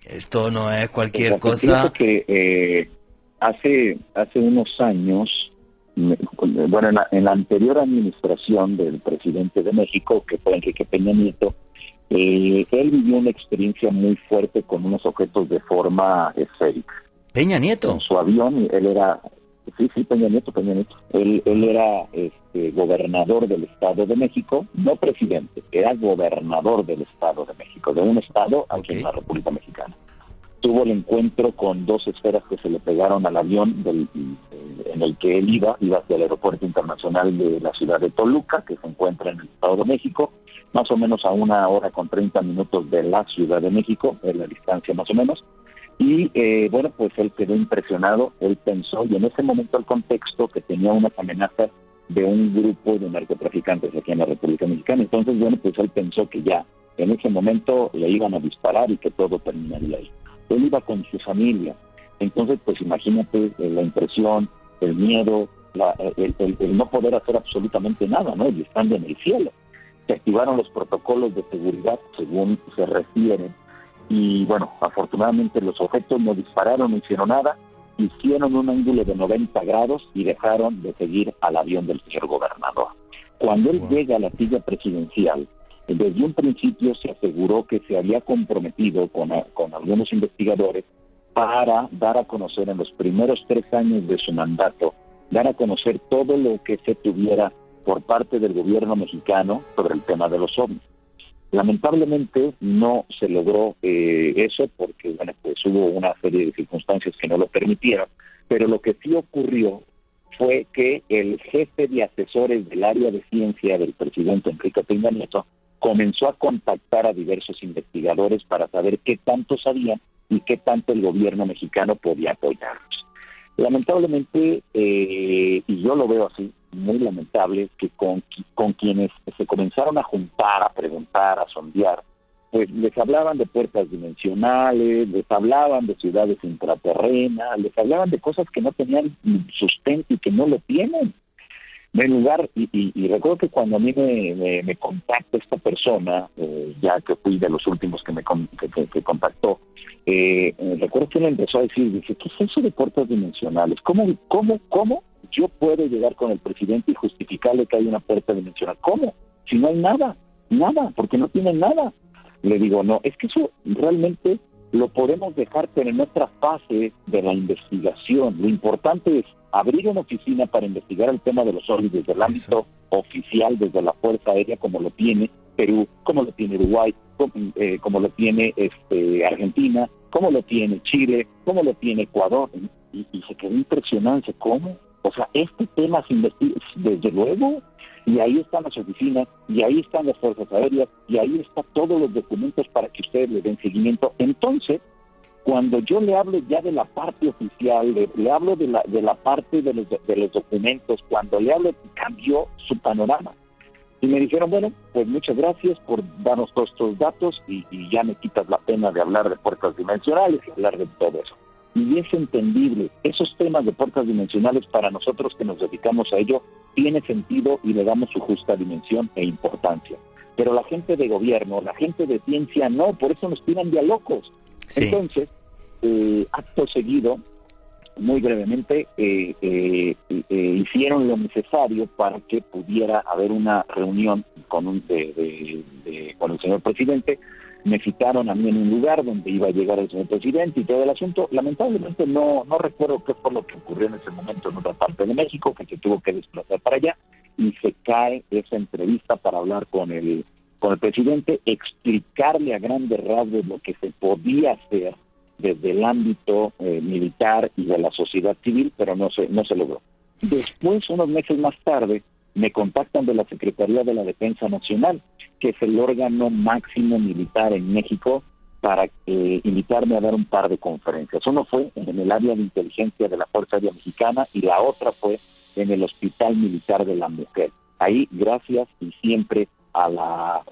Esto no es cualquier cosa. Que hace unos años, bueno, en la anterior administración del presidente de México, que fue Enrique Peña Nieto, él vivió una experiencia muy fuerte con unos objetos de forma esférica. ¿Peña Nieto? En su avión, él era... Sí, Peña Nieto. Él era gobernador del Estado de México, no presidente, era gobernador del Estado de México, de un estado aquí en la República Mexicana. Tuvo el encuentro con dos esferas que se le pegaron al avión en el que él iba hacia el aeropuerto internacional de la ciudad de Toluca, que se encuentra en el Estado de México, más o menos a 1 hora con 30 minutos de la Ciudad de México, es la distancia más o menos, y bueno, pues él quedó impresionado, él pensó, y en ese momento el contexto, que tenía unas amenazas de un grupo de narcotraficantes aquí en la República Mexicana. Entonces, bueno, pues él pensó que ya en ese momento le iban a disparar y que todo terminaría ahí. Él iba con su familia, entonces pues imagínate la impresión, el miedo, el no poder hacer absolutamente nada, ¿no? Y estando en el cielo. Se activaron los protocolos de seguridad según se refieren, y bueno, afortunadamente los objetos no dispararon, no hicieron nada, hicieron un ángulo de 90 grados y dejaron de seguir al avión del señor gobernador. Cuando él llega a la silla presidencial, desde un principio se aseguró que se había comprometido con algunos investigadores para dar a conocer en los primeros 3 años de su mandato, dar a conocer todo lo que se tuviera por parte del gobierno mexicano sobre el tema de los ovnis. Lamentablemente no se logró eso porque bueno, pues hubo una serie de circunstancias que no lo permitieron, pero lo que sí ocurrió fue que el jefe de asesores del área de ciencia del presidente Enrique Peña Nieto comenzó a contactar a diversos investigadores para saber qué tanto sabían y qué tanto el gobierno mexicano podía apoyarlos. Lamentablemente, y yo lo veo así, muy lamentable, que con quienes se comenzaron a juntar, a preguntar, a sondear, pues les hablaban de puertas dimensionales, les hablaban de ciudades intraterrenas, les hablaban de cosas que no tenían sustento y que no lo tienen. En lugar, y recuerdo que cuando a mí me contacta esta persona, ya que fui de los últimos que contactó, recuerdo que él empezó a decir, dice, ¿qué es eso de puertas dimensionales? ¿Cómo yo puedo llegar con el presidente y justificarle que hay una puerta dimensional? ¿Cómo? Si no hay nada, porque no tienen nada. Le digo, no, es que eso realmente lo podemos dejar, pero en otra fase de la investigación. Lo importante es abrir una oficina para investigar el tema de los ovnis desde el ámbito oficial, desde la Fuerza Aérea, como lo tiene Perú, como lo tiene Uruguay, como lo tiene Argentina, como lo tiene Chile, como lo tiene Ecuador. Y se quedó impresionante. ¿Cómo? O sea, este tema se investiga, desde luego, y ahí están las oficinas, y ahí están las fuerzas aéreas, y ahí están todos los documentos para que ustedes le den seguimiento. Entonces, cuando yo le hablo ya de la parte oficial, le hablo de la parte de los documentos, cuando le hablo, cambió su panorama. Y me dijeron, bueno, pues muchas gracias por darnos todos estos datos y ya me quitas la pena de hablar de puertas dimensionales y hablar de todo eso. Y es entendible, esos temas de puertas dimensionales para nosotros que nos dedicamos a ello, tiene sentido y le damos su justa dimensión e importancia. Pero la gente de gobierno, la gente de ciencia, no, por eso nos tiran de a locos. Sí. Entonces, acto seguido, muy brevemente, hicieron lo necesario para que pudiera haber una reunión con el señor presidente. Me citaron a mí en un lugar donde iba a llegar el señor presidente y todo el asunto. Lamentablemente no recuerdo qué fue lo que ocurrió en ese momento en otra parte de México, que se tuvo que desplazar para allá, y se cae esa entrevista para hablar con el presidente, explicarle a grandes rasgos lo que se podía hacer desde el ámbito militar y de la sociedad civil, pero no se logró. Después, unos meses más tarde, me contactan de la Secretaría de la Defensa Nacional, que es el órgano máximo militar en México, para invitarme a dar un par de conferencias. Uno fue en el área de inteligencia de la Fuerza Aérea Mexicana y la otra fue en el Hospital Militar de la Mujer. Ahí, gracias y siempre a la,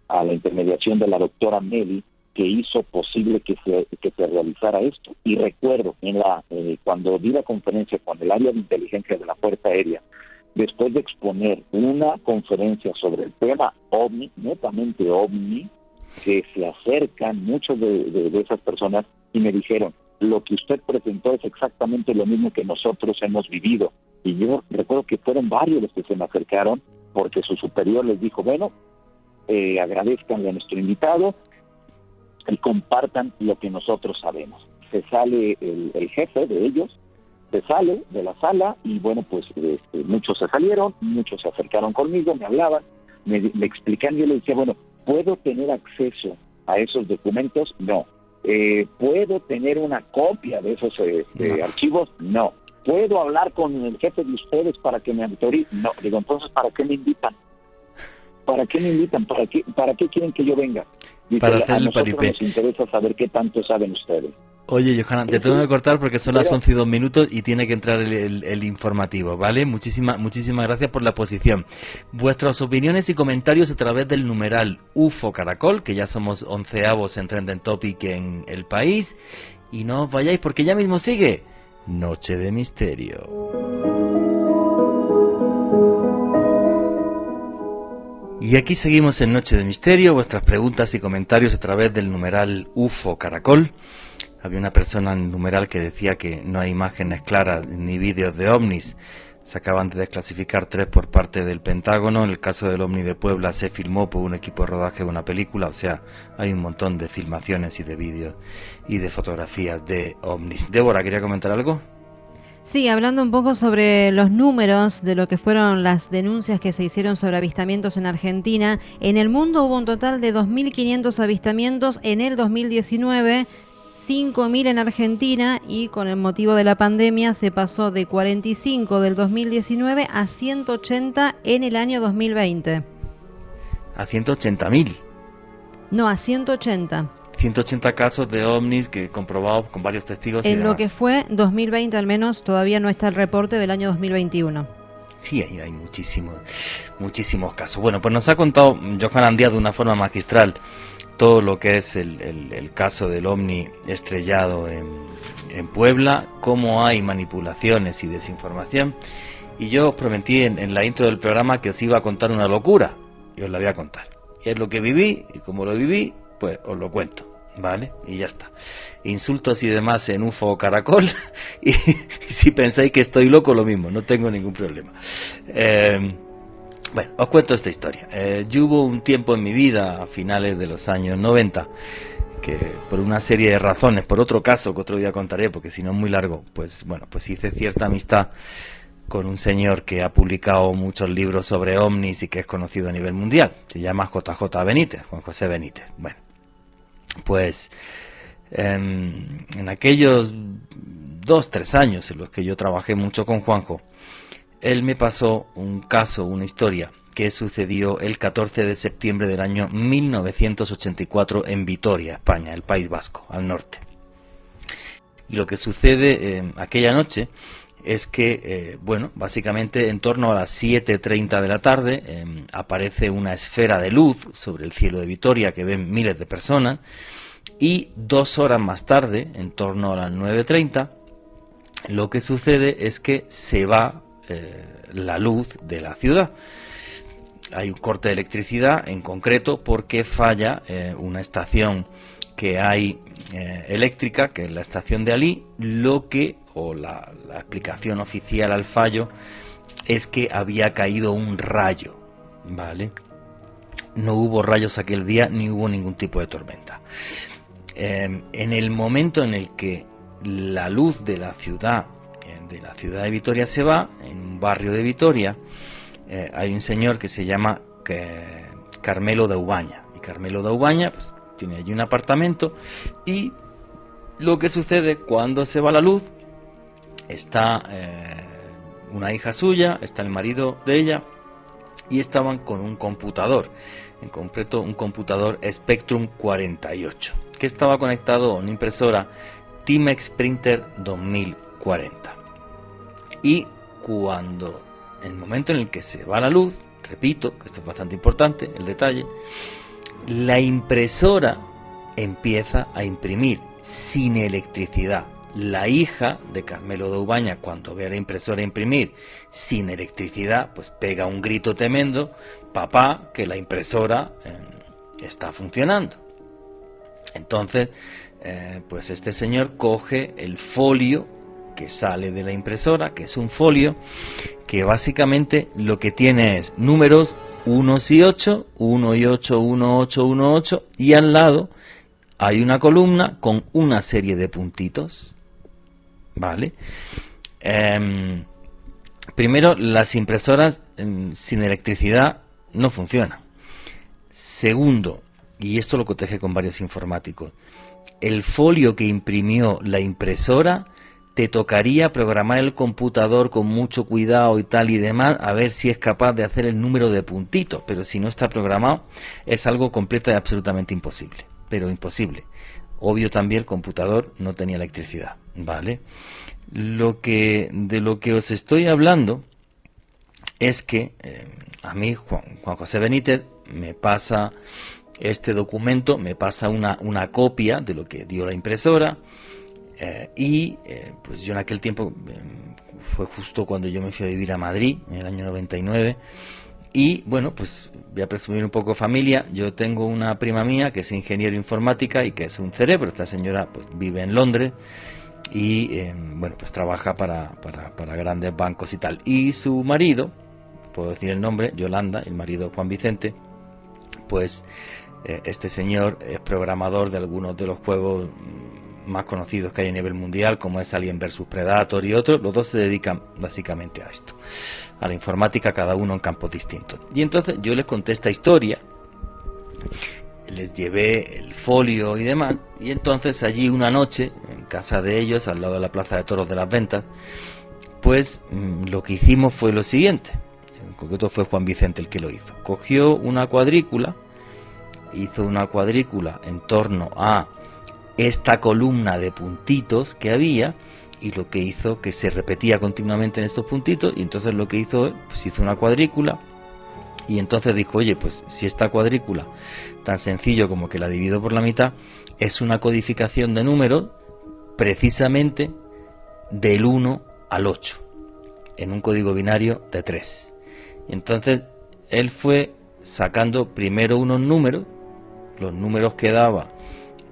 a la intermediación de la doctora Meli, que hizo posible que se realizara esto. Y recuerdo, cuando di la conferencia con el área de inteligencia de la Fuerza Aérea, después de exponer una conferencia sobre el tema OVNI, netamente OVNI, que se acercan muchos de esas personas y me dijeron, lo que usted presentó es exactamente lo mismo que nosotros hemos vivido. Y yo recuerdo que fueron varios los que se me acercaron, porque su superior les dijo, bueno, agradezcanle a nuestro invitado y compartan lo que nosotros sabemos. Se sale el jefe de ellos, se sale de la sala y bueno, pues muchos se salieron, muchos se acercaron conmigo, me hablaban, me explican, yo les decía, bueno, ¿puedo tener acceso a esos documentos? No. ¿Puedo tener una copia de esos archivos? No. ¿Puedo hablar con el jefe de ustedes para que me autorice? No. Digo, entonces, ¿para qué me invitan? ¿Para qué me invitan? ¿Para qué quieren que yo venga? Dice, para hacer el nosotros paripé. Nos interesa saber qué tanto saben ustedes. Oye, Johanan, te tengo que cortar porque son las 11 y 2 minutos y tiene que entrar el informativo, ¿vale? Muchísimas gracias por la exposición. Vuestras opiniones y comentarios a través del numeral UFO Caracol, que ya somos 11avos en Trending Topic en el país. Y no os vayáis porque ya mismo sigue Noche de Misterio. Y aquí seguimos en Noche de Misterio, vuestras preguntas y comentarios a través del numeral UFO Caracol. Había una persona en el numeral que decía que no hay imágenes claras ni vídeos de ovnis. Se acaban de desclasificar 3 por parte del Pentágono. En el caso del ovni de Puebla se filmó por un equipo de rodaje de una película. O sea, hay un montón de filmaciones y de vídeos y de fotografías de ovnis. Débora, ¿quería comentar algo? Sí, hablando un poco sobre los números de lo que fueron las denuncias que se hicieron sobre avistamientos en Argentina. En el mundo hubo un total de 2.500 avistamientos en el 2019, 5.000 en Argentina, y con el motivo de la pandemia se pasó de 45 del 2019 a 180 en el año 2020. A 180.000. No, a 180. 180 casos de ovnis que comprobados con varios testigos y En demás. lo que fue 2020 al menos, todavía no está el reporte del año 2021. Sí, hay muchísimos casos. Bueno, pues nos ha contado Johanan Díaz de una forma magistral todo lo que es el caso del ovni estrellado en Puebla, cómo hay manipulaciones y desinformación. Y yo os prometí en la intro del programa que os iba a contar una locura, y os la voy a contar. Y es lo que viví, y como lo viví, pues os lo cuento, ¿vale? Y ya está. Insultos y demás en UFO Caracol, y si pensáis que estoy loco, lo mismo, no tengo ningún problema. Bueno, os cuento esta historia. Yo hubo un tiempo en mi vida, a finales de los años 90, que por una serie de razones, por otro caso que otro día contaré, porque si no es muy largo, pues bueno, pues hice cierta amistad con un señor que ha publicado muchos libros sobre ovnis y que es conocido a nivel mundial. Se llama JJ Benítez, Juan José Benítez. Bueno, pues en aquellos 2-3 años en los que yo trabajé mucho con Juanjo, él me pasó un caso, una historia que sucedió el 14 de septiembre del año 1984 en Vitoria, España, el País Vasco, al norte. Y lo que sucede aquella noche es que, bueno, básicamente en torno a las 7:30 de la tarde aparece una esfera de luz sobre el cielo de Vitoria que ven miles de personas, y 2 horas más tarde, en torno a las 9:30, lo que sucede es que se va la luz de la ciudad. Hay un corte de electricidad, en concreto porque falla una estación que hay eléctrica, que es la estación de Alí. La explicación oficial al fallo es que había caído un rayo, ¿vale? No hubo rayos aquel día, ni hubo ningún tipo de tormenta. En el momento en el que la luz de la ciudad de Vitoria se va, en un barrio de Vitoria, hay un señor que se llama Carmelo de Ubaña. Y Carmelo de Ubaña pues tiene allí un apartamento, y lo que sucede cuando se va la luz, está una hija suya, está el marido de ella, y estaban con un computador, en concreto un computador Spectrum 48, que estaba conectado a una impresora Timex Printer 2040. Y cuando, en el momento en el que se va la luz, repito, que esto es bastante importante, el detalle, la impresora empieza a imprimir sin electricidad. La hija de Carmelo Daubaña, cuando ve a la impresora imprimir sin electricidad, pues pega un grito tremendo: papá, que la impresora está funcionando. Entonces, pues este señor coge el folio que sale de la impresora, que es un folio que básicamente lo que tiene es números 1 y 8, 1 y 8, 1, 8, 1, 8, y al lado hay una columna con una serie de puntitos, ¿vale? Primero, las impresoras sin electricidad no funcionan. Segundo, y esto lo cotejé con varios informáticos, el folio que imprimió la impresora te tocaría programar el computador con mucho cuidado y tal y demás, a ver si es capaz de hacer el número de puntitos, pero si no está programado es algo completo y absolutamente imposible, pero imposible. Obvio, también el computador no tenía electricidad, ¿vale? De lo que os estoy hablando es que a mí Juan José Benítez me pasa este documento, me pasa una copia de lo que dio la impresora, pues yo en aquel tiempo, fue justo cuando yo me fui a vivir a Madrid, en el año 99, y bueno, pues voy a presumir un poco familia. Yo tengo una prima mía que es ingeniero informática y que es un cerebro. Esta señora pues vive en Londres y bueno, pues trabaja para grandes bancos y tal. Y su marido, puedo decir el nombre, Yolanda, el marido Juan Vicente, pues este señor es programador de algunos de los juegos más conocidos que hay a nivel mundial, como es Alien vs Predator y otros. Los dos se dedican básicamente a esto, a la informática, cada uno en campos distintos. Y entonces yo les conté esta historia, les llevé el folio y demás, y entonces allí una noche, en casa de ellos, al lado de la Plaza de Toros de las Ventas, pues lo que hicimos fue lo siguiente. En concreto fue Juan Vicente el que lo hizo. Cogió una cuadrícula, hizo una cuadrícula en torno a esta columna de puntitos que había, y lo que hizo, que se repetía continuamente en estos puntitos, y entonces lo que hizo, pues hizo una cuadrícula, y entonces dijo, oye, pues si esta cuadrícula, tan sencillo como que la divido por la mitad, es una codificación de números precisamente del 1 al 8, en un código binario de 3. Y entonces él fue sacando primero unos números, los números que daba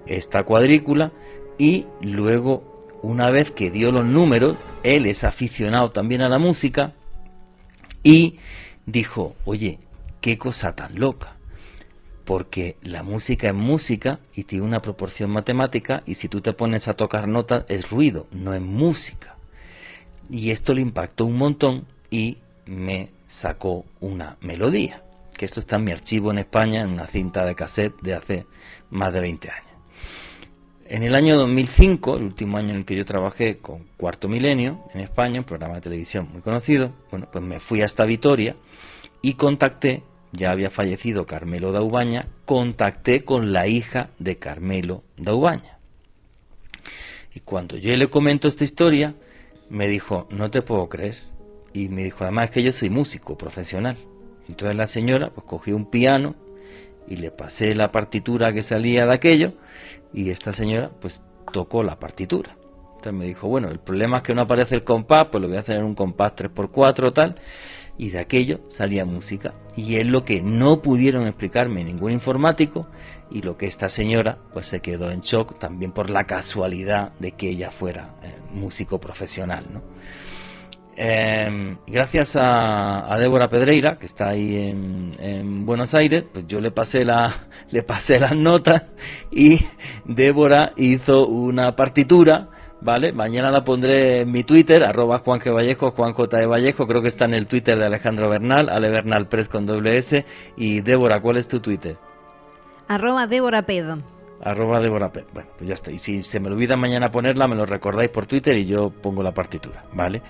esta cuadrícula, y luego, una vez que dio los números, él es aficionado también a la música, y dijo, oye, qué cosa tan loca, porque la música es música y tiene una proporción matemática, y si tú te pones a tocar notas es ruido, no es música. Y esto le impactó un montón y me sacó una melodía, que esto está en mi archivo en España, en una cinta de cassette de hace más de 20 años. En el año 2005, el último año en el que yo trabajé con Cuarto Milenio en España, un programa de televisión muy conocido, bueno, pues me fui hasta Vitoria y contacté, ya había fallecido Carmelo Daubaña, contacté con la hija de Carmelo Daubaña. Y cuando yo le comento esta historia, me dijo, no te puedo creer. Y me dijo, además es que yo soy músico profesional. Entonces la señora pues cogió un piano y le pasé la partitura que salía de aquello, y esta señora pues tocó la partitura. Entonces me dijo, bueno, el problema es que no aparece el compás, pues lo voy a hacer en un compás 3x4 tal, y de aquello salía música. Y es lo que no pudieron explicarme ningún informático, y lo que esta señora pues se quedó en shock también por la casualidad de que ella fuera músico profesional, ¿no? Gracias a Débora Pedreira, que está ahí en Buenos Aires, pues yo le pasé las notas, y Débora hizo una partitura, ¿vale? Mañana la pondré en mi Twitter, @JuanGVallejo, Juan J. E. Vallejo, creo que está en el Twitter de Alejandro Bernal, Ale Bernal Press con doble S. Y Débora, ¿cuál es tu Twitter? @DéboraPedo. @DéboraPedo. Bueno, pues ya está. Y si se me olvida mañana ponerla, me lo recordáis por Twitter y yo pongo la partitura, ¿vale?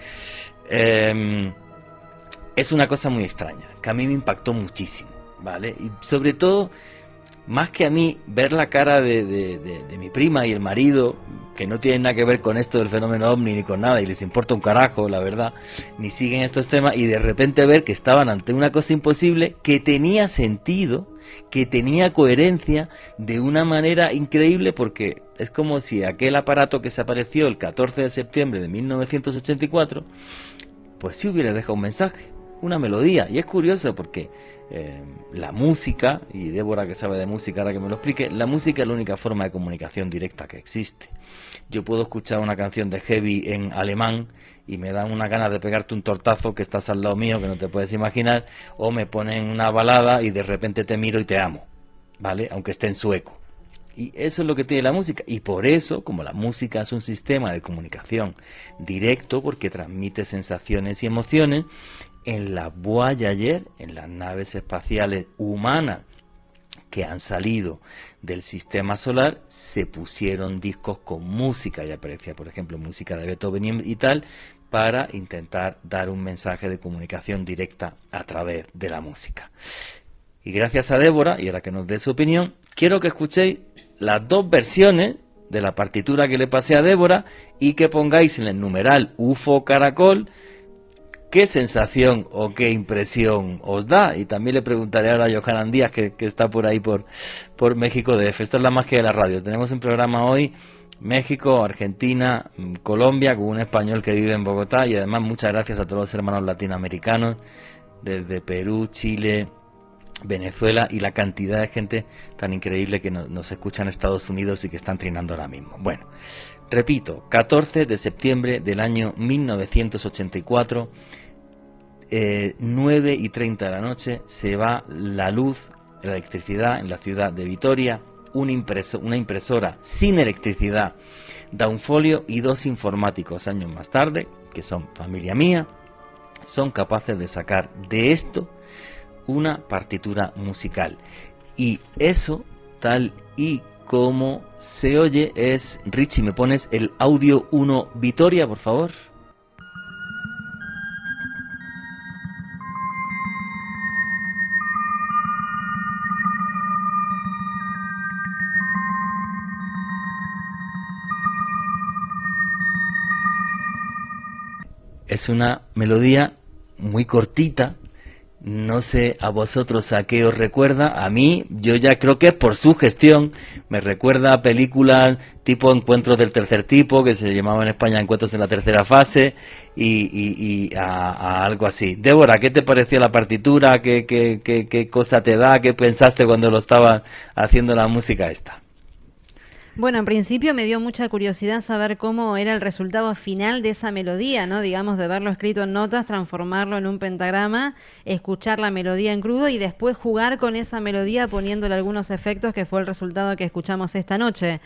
es una cosa muy extraña, que a mí me impactó muchísimo, ¿vale? Y sobre todo, más que a mí, ver la cara de mi prima y el marido, que no tienen nada que ver con esto del fenómeno ovni ni con nada, y les importa un carajo, la verdad, ni siguen estos temas, y de repente ver que estaban ante una cosa imposible, que tenía sentido, que tenía coherencia, de una manera increíble, porque es como si aquel aparato que se apareció el 14 de septiembre de 1984, pues sí hubiera dejado un mensaje, una melodía. Y es curioso porque la música, y Débora que sabe de música ahora que me lo explique, la música es la única forma de comunicación directa que existe. Yo puedo escuchar una canción de heavy en alemán y me dan una ganas de pegarte un tortazo que estás al lado mío, que no te puedes imaginar, o me ponen una balada y de repente te miro y te amo, ¿vale? Aunque esté en sueco. Y eso es lo que tiene la música, y por eso, como la música es un sistema de comunicación directo, porque transmite sensaciones y emociones, en la Voyager, en las naves espaciales humanas que han salido del sistema solar, se pusieron discos con música, y aparecía, por ejemplo, música de Beethoven y tal, para intentar dar un mensaje de comunicación directa a través de la música. Y gracias a Débora, y ahora que nos dé su opinión, quiero que escuchéis las dos versiones de la partitura que le pasé a Débora y que pongáis en el numeral UFO Caracol qué sensación o qué impresión os da. Y también le preguntaré ahora a Johanan Díaz, que está por ahí por México DF. Esta es la magia de la radio. Tenemos un programa hoy, México, Argentina, Colombia, con un español que vive en Bogotá, y además muchas gracias a todos los hermanos latinoamericanos desde Perú, Chile, Venezuela, y la cantidad de gente tan increíble que nos escucha en Estados Unidos y que están trinando ahora mismo. Bueno, repito, 14 de septiembre del año 1984, 9:30 de la noche, se va la luz, la electricidad en la ciudad de Vitoria. Una impresora sin electricidad da un folio, y dos informáticos años más tarde, que son familia mía, son capaces de sacar de esto una partitura musical. Y eso, tal y como se oye, es... Richie, ¿me pones el audio 1 Vitoria, por favor? Es una melodía muy cortita. No sé a vosotros a qué os recuerda. A mí, yo ya creo que es por su gestión. Me recuerda a películas tipo Encuentros del tercer tipo, que se llamaba en España Encuentros en la tercera fase, y a algo así. Débora, ¿qué te pareció la partitura? ¿Qué cosa te da? ¿Qué pensaste cuando lo estaban haciendo la música esta? Bueno, en principio me dio mucha curiosidad saber cómo era el resultado final de esa melodía, ¿no? Digamos, de verlo escrito en notas, transformarlo en un pentagrama, escuchar la melodía en crudo y después jugar con esa melodía poniéndole algunos efectos, que fue el resultado que escuchamos esta noche.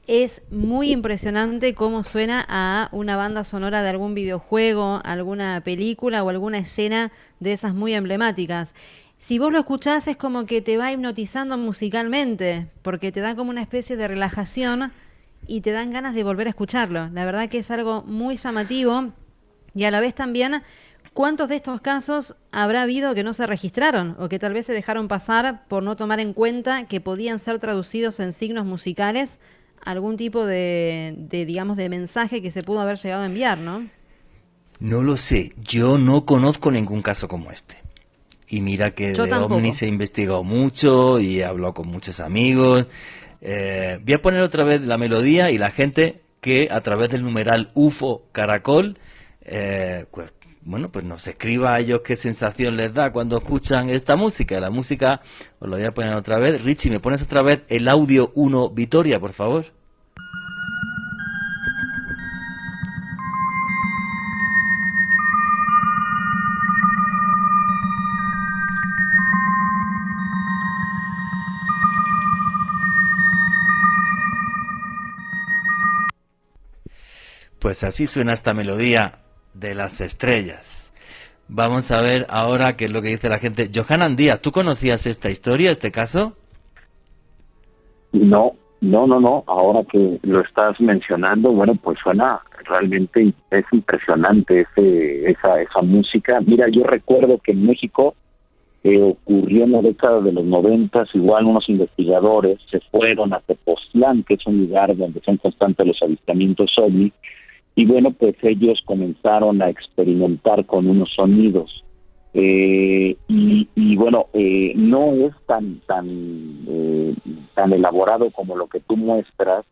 Es muy impresionante cómo suena a una banda sonora de algún videojuego, alguna película o alguna escena de esas muy emblemáticas. Si vos lo escuchás es como que te va hipnotizando musicalmente, porque te da como una especie de relajación y te dan ganas de volver a escucharlo. La verdad que es algo muy llamativo, y a la vez también, ¿cuántos de estos casos habrá habido que no se registraron o que tal vez se dejaron pasar por no tomar en cuenta que podían ser traducidos en signos musicales, algún tipo de digamos, de mensaje que se pudo haber llegado a enviar, ¿no? No lo sé, yo no conozco ningún caso como este. Y mira que Yo de tampoco. OVNI se ha investigado mucho y he hablado con muchos amigos. Voy a poner otra vez la melodía, y la gente que a través del numeral UFO Caracol, pues, bueno, pues nos escriba a ellos qué sensación les da cuando escuchan esta música. La música, os lo voy a poner otra vez. Richie, ¿me pones otra vez el audio 1 Vitoria, por favor? Pues así suena esta melodía de las estrellas. Vamos a ver ahora qué es lo que dice la gente. Johanan Díaz, ¿tú conocías esta historia, este caso? No, No, no, no, ahora que lo estás mencionando, bueno, pues suena realmente, es impresionante esa música. Mira, yo recuerdo que en México ocurrió en la década de los 90, igual unos investigadores se fueron a Tepoztlán, que es un lugar donde son constantes los avistamientos ovni, y bueno, pues ellos comenzaron a experimentar con unos sonidos. Y bueno, no es tan elaborado como lo que tú muestras,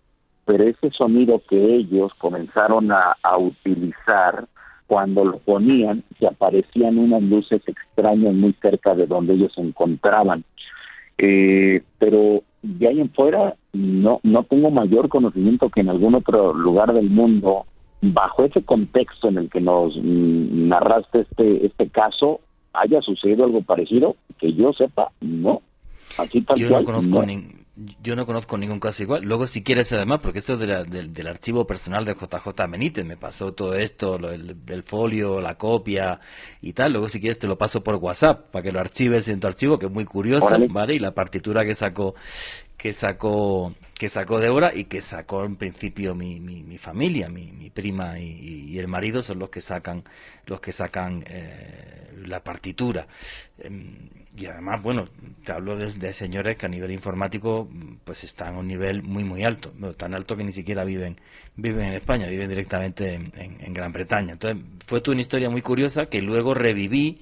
pero ese sonido que ellos comenzaron a utilizar, cuando lo ponían, se aparecían unas luces extrañas muy cerca de donde ellos se encontraban. Pero de ahí en fuera no tengo mayor conocimiento que en algún otro lugar del mundo, bajo ese contexto en el que nos narraste este caso, haya sucedido algo parecido. Que yo sepa, no. Así tal Yo cual, no conozco no. yo no conozco ningún caso igual. Luego, si quieres, además, porque esto es del archivo personal de JJ Benítez, me pasó todo esto, del folio, la copia y tal. Luego, si quieres, te lo paso por WhatsApp para que lo archives en tu archivo, que es muy curioso, Órale. ¿vale? Y la partitura que sacó Débora y que sacó en principio mi familia, mi prima y el marido son los que sacan la partitura. Y además, bueno, te hablo de señores que a nivel informático pues están a un nivel muy alto, bueno, tan alto que ni siquiera viven en España, viven directamente en Gran Bretaña. Entonces, fue toda una historia muy curiosa que luego reviví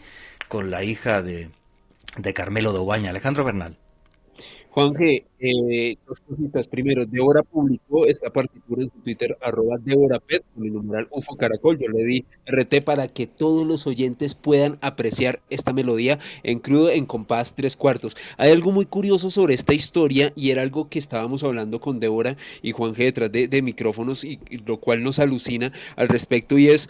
con la hija de Carmelo Dobaña, Alejandro Bernal. Juanje, dos cositas. Primero, Débora publicó esta partitura en su Twitter, @DéboraPet, con el numeral UFO Caracol. Yo le di RT para que todos los oyentes puedan apreciar esta melodía en crudo, en compás 3/4. Hay algo muy curioso sobre esta historia y era algo que estábamos hablando con Débora y Juanje detrás de micrófonos y lo cual nos alucina al respecto y es...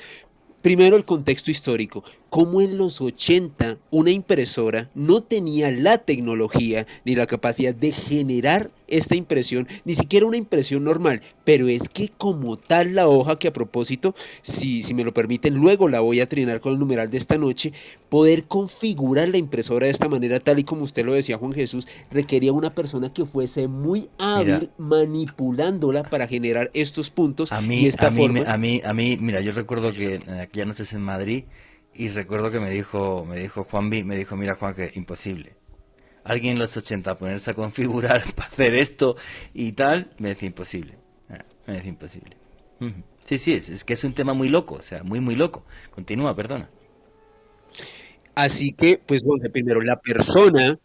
Primero, el contexto histórico. Cómo en los 80 una impresora no tenía la tecnología ni la capacidad de generar esta impresión, ni siquiera una impresión normal, pero es que como tal la hoja, que a propósito, si me lo permiten, luego la voy a trinar con el numeral de esta noche, poder configurar la impresora de esta manera, tal y como usted lo decía, Juan Jesús, requería una persona que fuese muy Mira, hábil manipulándola para generar estos puntos a y mí, esta forma. mira, yo recuerdo que en aquellas noches en Madrid y recuerdo que me dijo Juanvi, me dijo, mira Juan, que imposible. Alguien en los 80 ponerse a configurar para hacer esto y tal, me decía imposible. Me decía imposible. Ujú. Sí, sí, es que es un tema muy loco, o sea, muy loco. Continúa, perdona. Así que, pues, Juanje, primero, la persona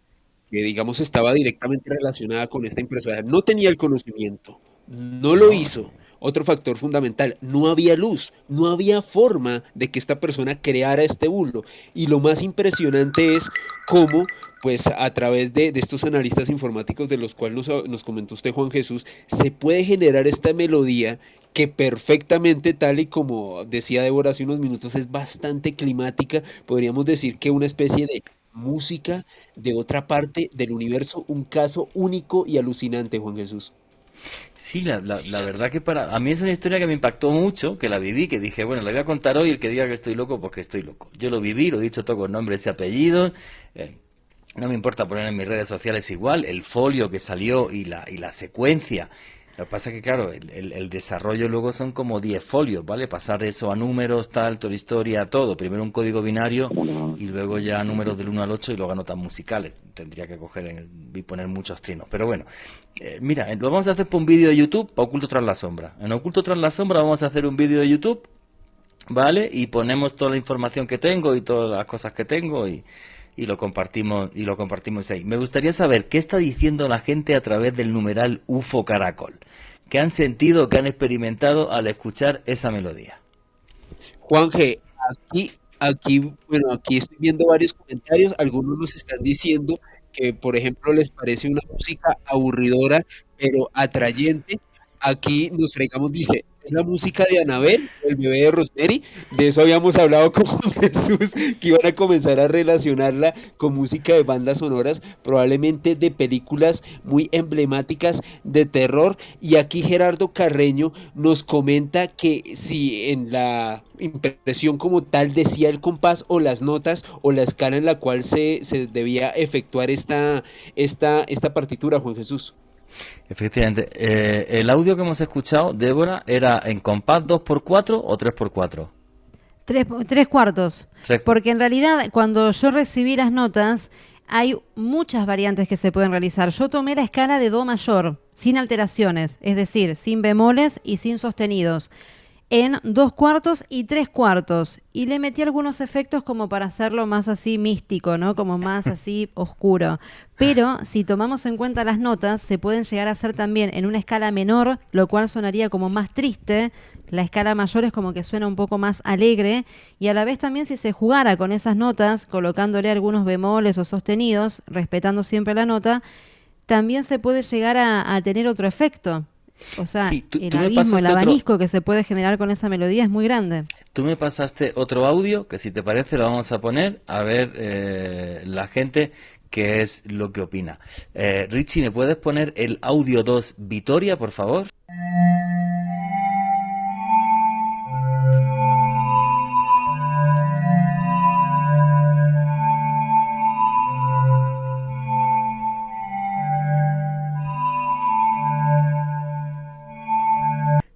que, digamos, estaba directamente relacionada con esta impresora no tenía el conocimiento, no lo No, hizo. Otro factor fundamental, no había luz, no había forma de que esta persona creara este bulo. Y lo más impresionante es cómo, pues a través de estos analistas informáticos de los cuales nos comentó usted, Juan Jesús, se puede generar esta melodía que perfectamente, tal y como decía Débora hace unos minutos, es bastante climática. Podríamos decir que una especie de música de otra parte del universo, un caso único y alucinante, Juan Jesús. sí, la verdad que para a mí es una historia que me impactó mucho, que la viví, que dije, bueno, la voy a contar hoy, el que diga que estoy loco, pues que estoy loco. Yo lo viví, lo he dicho todo con nombres y apellidos, eh, no me importa poner en mis redes sociales igual, el folio que salió y la secuencia. Lo que pasa es que, claro, el desarrollo luego son como 10 folios, ¿vale? Pasar de eso a números, tal, toda la historia, todo. Primero un código binario y luego ya números del 1 al 8 y luego notas musicales. Tendría que coger y poner muchos trinos. Pero bueno, mira, lo vamos a hacer por un vídeo de YouTube, para Oculto tras la sombra. En Oculto tras la sombra vamos a hacer un vídeo de YouTube, ¿vale? Y ponemos toda la información que tengo y todas las cosas que tengo y lo compartimos ahí. Me gustaría saber qué está diciendo la gente a través del numeral UFO Caracol. ¿Qué han sentido, qué han experimentado al escuchar esa melodía? Juanje, bueno, aquí estoy viendo varios comentarios. Algunos nos están diciendo que, por ejemplo, les parece una música aburridora, pero atrayente. Aquí nos fregamos, dice, es la música de Anabel, el bebé de Rosemary. De eso habíamos hablado con Juan Jesús, que iban a comenzar a relacionarla con música de bandas sonoras, probablemente de películas muy emblemáticas de terror. Y aquí Gerardo Carreño nos comenta que si en la impresión como tal decía el compás o las notas o la escala en la cual se debía efectuar esta partitura, Juan Jesús. Efectivamente. El audio que hemos escuchado, Débora, ¿era en compás 2x4 o 3x4? Tres cuartos. Tres. Porque en realidad, cuando yo recibí las notas, hay muchas variantes que se pueden realizar. Yo tomé la escala de Do mayor, sin alteraciones, es decir, sin bemoles y sin sostenidos, en 2/4 y 3/4. Y le metí algunos efectos como para hacerlo más así místico, ¿no? Como más así oscuro. Pero si tomamos en cuenta las notas, se pueden llegar a hacer también en una escala menor, lo cual sonaría como más triste. La escala mayor es como que suena un poco más alegre, y a la vez también si se jugara con esas notas, colocándole algunos bemoles o sostenidos, respetando siempre la nota, también se puede llegar a tener otro efecto. O sea, Sí, el tú me abismo, el pasaste abanico que se puede generar con esa melodía es muy grande. Tú me pasaste otro audio que, si te parece, lo vamos a poner a ver la gente qué es lo que opina. Richie, ¿me puedes poner el audio 2 Vitoria, por favor?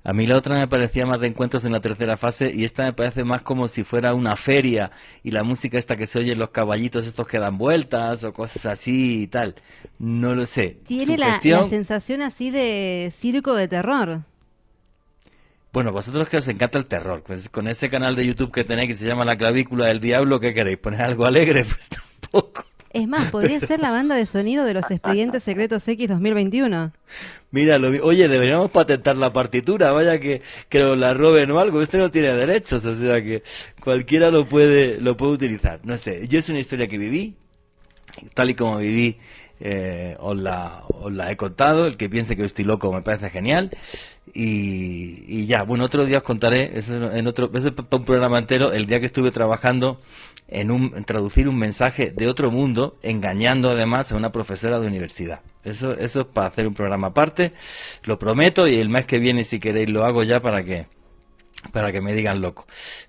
A mí la otra me parecía más de encuentros en la tercera fase, y esta me parece más como si fuera una feria, y la música esta que se oye, los caballitos estos que dan vueltas o cosas así y tal. No lo sé. Tiene la Sugestión. sensación así de circo de terror. Bueno, vosotros que os encanta el terror, pues con ese canal de YouTube que tenéis que se llama La Clavícula del Diablo, ¿qué queréis? ¿Poner algo alegre? Pues tampoco. Es más, podría ser la banda de sonido de los Expedientes Secretos X 2021. Mira, oye, deberíamos patentar la partitura, vaya que nos la roben o algo. Este no tiene derechos, o sea que cualquiera lo puede utilizar. No sé, yo es una historia que viví, tal y como viví, os la he contado. El que piense que estoy loco me parece genial. Y ya, bueno, otro día os contaré, eso es para un programa entero, el día que estuve trabajando en traducir un mensaje de otro mundo, engañando además a una profesora de universidad. Eso es para hacer un programa aparte, lo prometo, y el mes que viene, si queréis, lo hago ya para que me digan loco.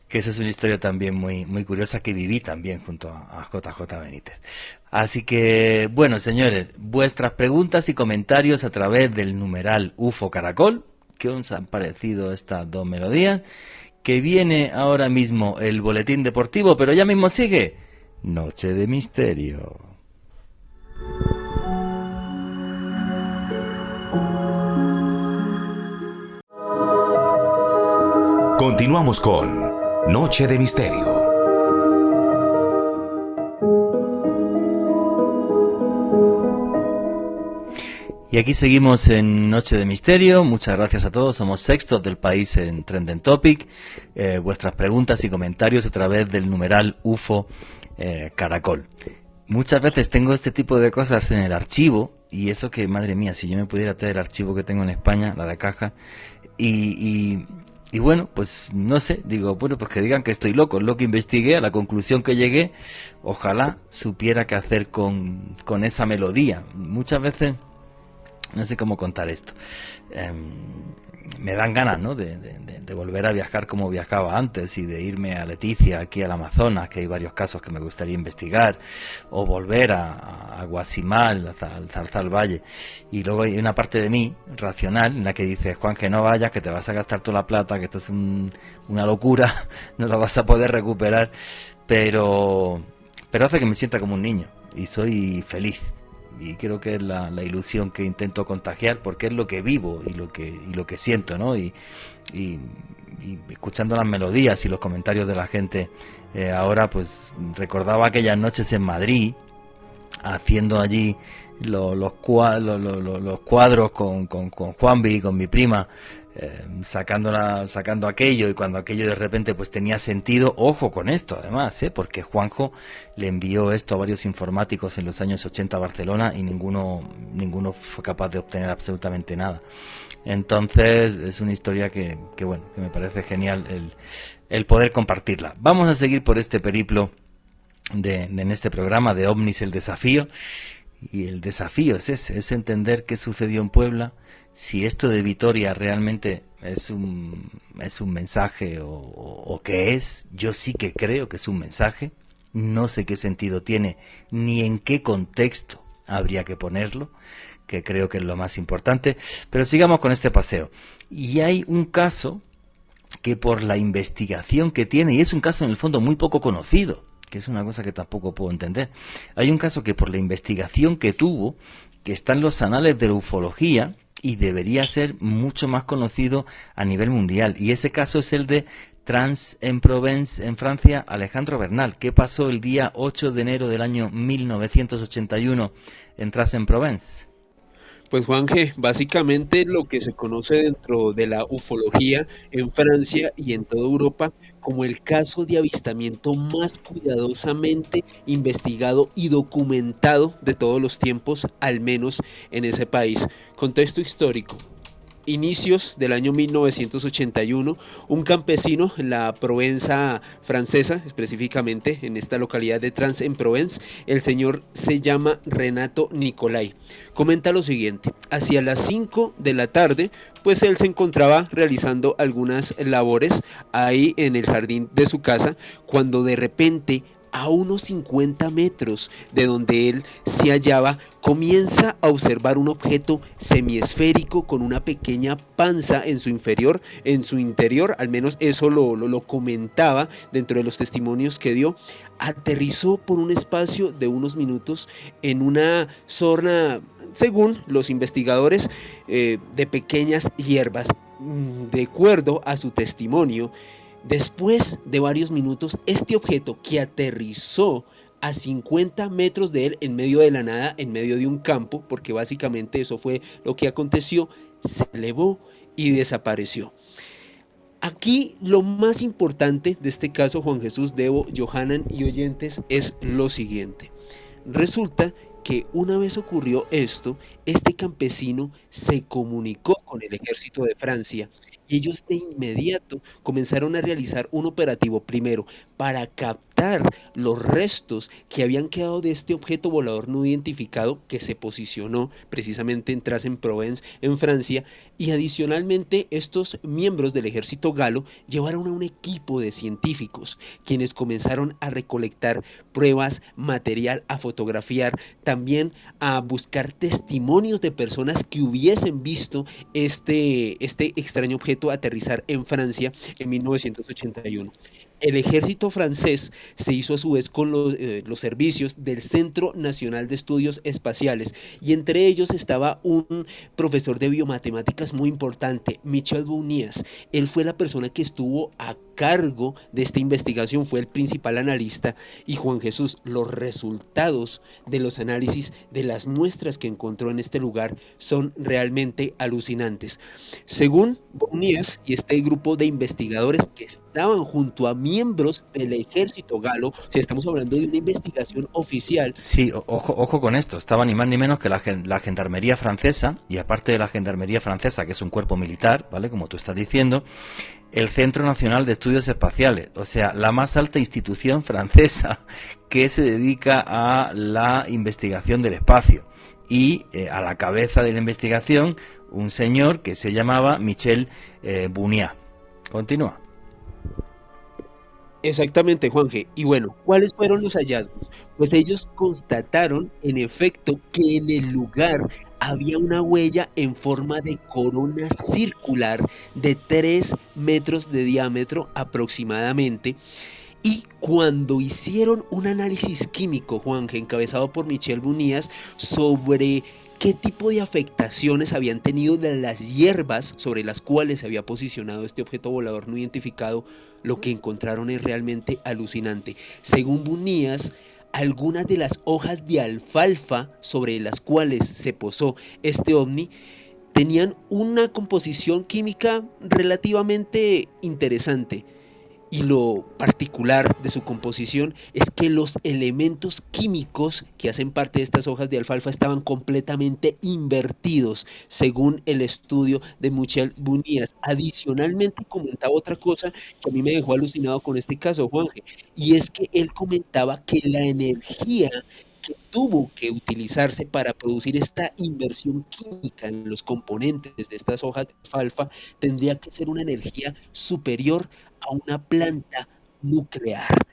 Que esa es una historia también muy, muy curiosa que viví también junto a JJ Benítez. Así que, bueno, señores, vuestras preguntas y comentarios a través del numeral UFO Caracol. ¿Qué os han parecido estas dos melodías? Que viene ahora mismo el boletín deportivo, pero ya mismo sigue Noche de Misterio. Continuamos con Noche de Misterio. Y aquí seguimos en Noche de Misterio. Muchas gracias a todos. Somos sextos del país en Trending Topic. Vuestras preguntas y comentarios a través del numeral UFO Caracol. Muchas veces tengo este tipo de cosas en el archivo, y eso que, madre mía, si yo me pudiera traer el archivo que tengo en España, la de caja, y bueno, pues no sé, digo, bueno, pues que digan que estoy loco, es lo que investigué, a la conclusión que llegué. Ojalá supiera qué hacer con esa melodía. Muchas veces no sé cómo contar esto. Me dan ganas, ¿no?, de volver a viajar como viajaba antes, y de irme a Leticia, aquí al Amazonas, que hay varios casos que me gustaría investigar, o volver a Guasimal, al Zarzal Valle. Y luego hay una parte de mí racional en la que dice: Juan, que no vayas, que te vas a gastar toda la plata, que esto es una locura, no la vas a poder recuperar, pero hace que me sienta como un niño y soy feliz. Y creo que es la ilusión que intento contagiar, porque es lo que vivo y lo que siento, ¿no? Y escuchando las melodías y los comentarios de la gente, ahora pues recordaba aquellas noches en Madrid, haciendo allí los cuadros con Juanvi, con mi prima, sacando aquello, y cuando aquello de repente pues tenía sentido. Ojo con esto además, porque Juanjo le envió esto a varios informáticos en los años 80 a Barcelona, y ninguno fue capaz de obtener absolutamente nada. Entonces es una historia que bueno, que me parece genial el poder compartirla. Vamos a seguir por este periplo en este programa de OVNIS, el desafío. Y el desafío es ese, es entender qué sucedió en Puebla, si esto de Vitoria realmente es un mensaje o qué es. Yo sí que creo que es un mensaje. No sé qué sentido tiene ni en qué contexto habría que ponerlo. que creo que es lo más importante. Pero sigamos con este paseo. Y hay un caso que por la investigación que tiene, y es un caso en el fondo muy poco conocido, que es una cosa que tampoco puedo entender, hay un caso que por la investigación que tuvo, que está en los anales de la ufología, y debería ser mucho más conocido a nivel mundial, y ese caso es el de Trans-en-Provence, en Francia, Alejandro Bernal, que pasó el día 8 de enero del año 1981 en Trans-en-Provence. Pues Juanje, básicamente lo que se conoce dentro de la ufología en Francia y en toda Europa como el caso de avistamiento más cuidadosamente investigado y documentado de todos los tiempos, al menos en ese país. Contexto histórico. Inicios del año 1981, un campesino en la Provenza francesa, específicamente en esta localidad de Trans-en-Provence, el señor se llama Renato Nicolai. Comenta lo siguiente: hacia las 5 de la tarde, pues él se encontraba realizando algunas labores ahí en el jardín de su casa, cuando de repente, a unos 50 metros de donde él se hallaba, comienza a observar un objeto semiesférico con una pequeña panza en su inferior, en su interior, al menos eso lo comentaba dentro de los testimonios que dio. Aterrizó por un espacio de unos minutos en una zona, según los investigadores, de pequeñas hierbas. De acuerdo a su testimonio, después de varios minutos, este objeto que aterrizó a 50 metros de él, en medio de la nada, en medio de un campo, porque básicamente eso fue lo que aconteció, se elevó y desapareció. Aquí lo más importante de este caso, Juan Jesús, Debo, Johanan y oyentes, es lo siguiente. Resulta que una vez ocurrió esto, este campesino se comunicó con el ejército de Francia y ellos de inmediato comenzaron a realizar un operativo, primero para captar los restos que habían quedado de este objeto volador no identificado que se posicionó precisamente en Trans-en-Provence, en Francia, y adicionalmente estos miembros del ejército galo llevaron a un equipo de científicos quienes comenzaron a recolectar pruebas, material, a fotografiar, también a buscar testimonios de personas que hubiesen visto este extraño objeto aterrizar en Francia en 1981. El ejército francés se hizo a su vez con los servicios del Centro Nacional de Estudios Espaciales, y entre ellos estaba un profesor de biomatemáticas muy importante, Michel Bounias. Él fue la persona que estuvo a cargo de esta investigación, fue el principal analista. Y Juan Jesús, los resultados de los análisis de las muestras que encontró en este lugar son realmente alucinantes. Según Bounias y este grupo de investigadores que estaban junto a miembros del ejército galo, si estamos hablando de una investigación oficial. Sí, ojo con esto, estaba ni más ni menos que la gendarmería francesa, y aparte de la gendarmería francesa, que es un cuerpo militar, ¿vale?, como tú estás diciendo, el Centro Nacional de Estudios Espaciales, o sea, la más alta institución francesa que se dedica a la investigación del espacio, y a la cabeza de la investigación un señor que se llamaba Michel Bounias. Continúa. Exactamente, Juanje. Y bueno, ¿cuáles fueron los hallazgos? Pues ellos constataron, en efecto, que en el lugar había una huella en forma de corona circular de 3 metros de diámetro aproximadamente. Y cuando hicieron un análisis químico, Juanje, encabezado por Michel Bounias, sobre qué tipo de afectaciones habían tenido de las hierbas sobre las cuales se había posicionado este objeto volador no identificado, lo que encontraron es realmente alucinante. Según Bounias, algunas de las hojas de alfalfa sobre las cuales se posó este ovni tenían una composición química relativamente interesante. Y lo particular de su composición es que los elementos químicos que hacen parte de estas hojas de alfalfa estaban completamente invertidos, según el estudio de Michel Bounias. Adicionalmente comentaba otra cosa que a mí me dejó alucinado con este caso, Juanje, y es que él comentaba que la energía que tuvo que utilizarse para producir esta inversión química en los componentes de estas hojas de alfalfa tendría que ser una energía superior a una planta nuclear.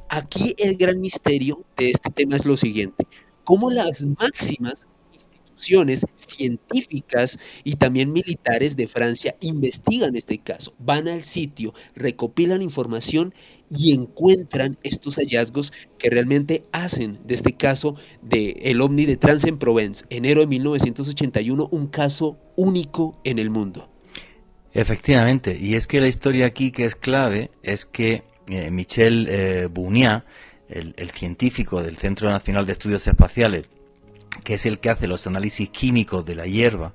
Aquí el gran misterio de este tema es lo siguiente: cómo las máximas instituciones instituciones científicas y también militares de Francia investigan este caso, van al sitio, recopilan información y encuentran estos hallazgos que realmente hacen de este caso de el ovni de Trans-en-Provence, enero de 1981, un caso único en el mundo. Efectivamente, y es que la historia aquí que es clave es que Michel Bougnat, el científico del Centro Nacional de Estudios Espaciales, que es el que hace los análisis químicos de la hierba,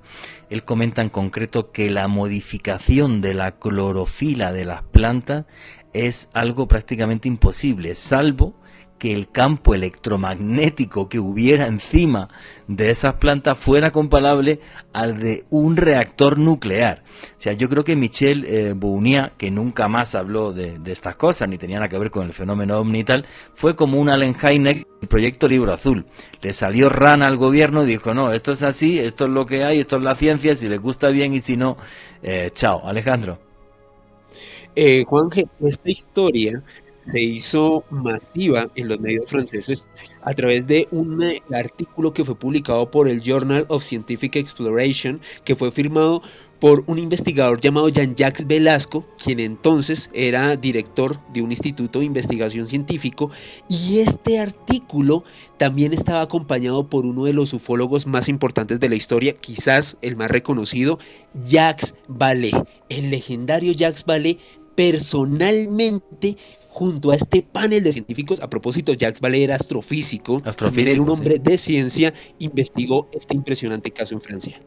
él comenta en concreto que la modificación de la clorofila de las plantas es algo prácticamente imposible, salvo que el campo electromagnético que hubiera encima de esas plantas fuera comparable al de un reactor nuclear. O sea, yo creo que Michel Bougnat, que nunca más habló de estas cosas, ni tenía nada que ver con el fenómeno ovni y tal, fue como un Allen Hynek el proyecto Libro Azul. Le salió rana al gobierno y dijo, no, esto es así, esto es lo que hay, esto es la ciencia, si les gusta bien y si no, chao. Alejandro. Juanje, esta historia se hizo masiva en los medios franceses a través de un artículo que fue publicado por el Journal of Scientific Exploration, que fue firmado por un investigador llamado Jean-Jacques Velasco, quien entonces era director de un instituto de investigación científico, y este artículo también estaba acompañado por uno de los ufólogos más importantes de la historia, quizás el más reconocido, Jacques Vallée. El legendario Jacques Vallée personalmente junto a este panel de científicos. A propósito, Jacques Vallée era astrofísico, también era un hombre de ciencia, investigó este impresionante caso en Francia.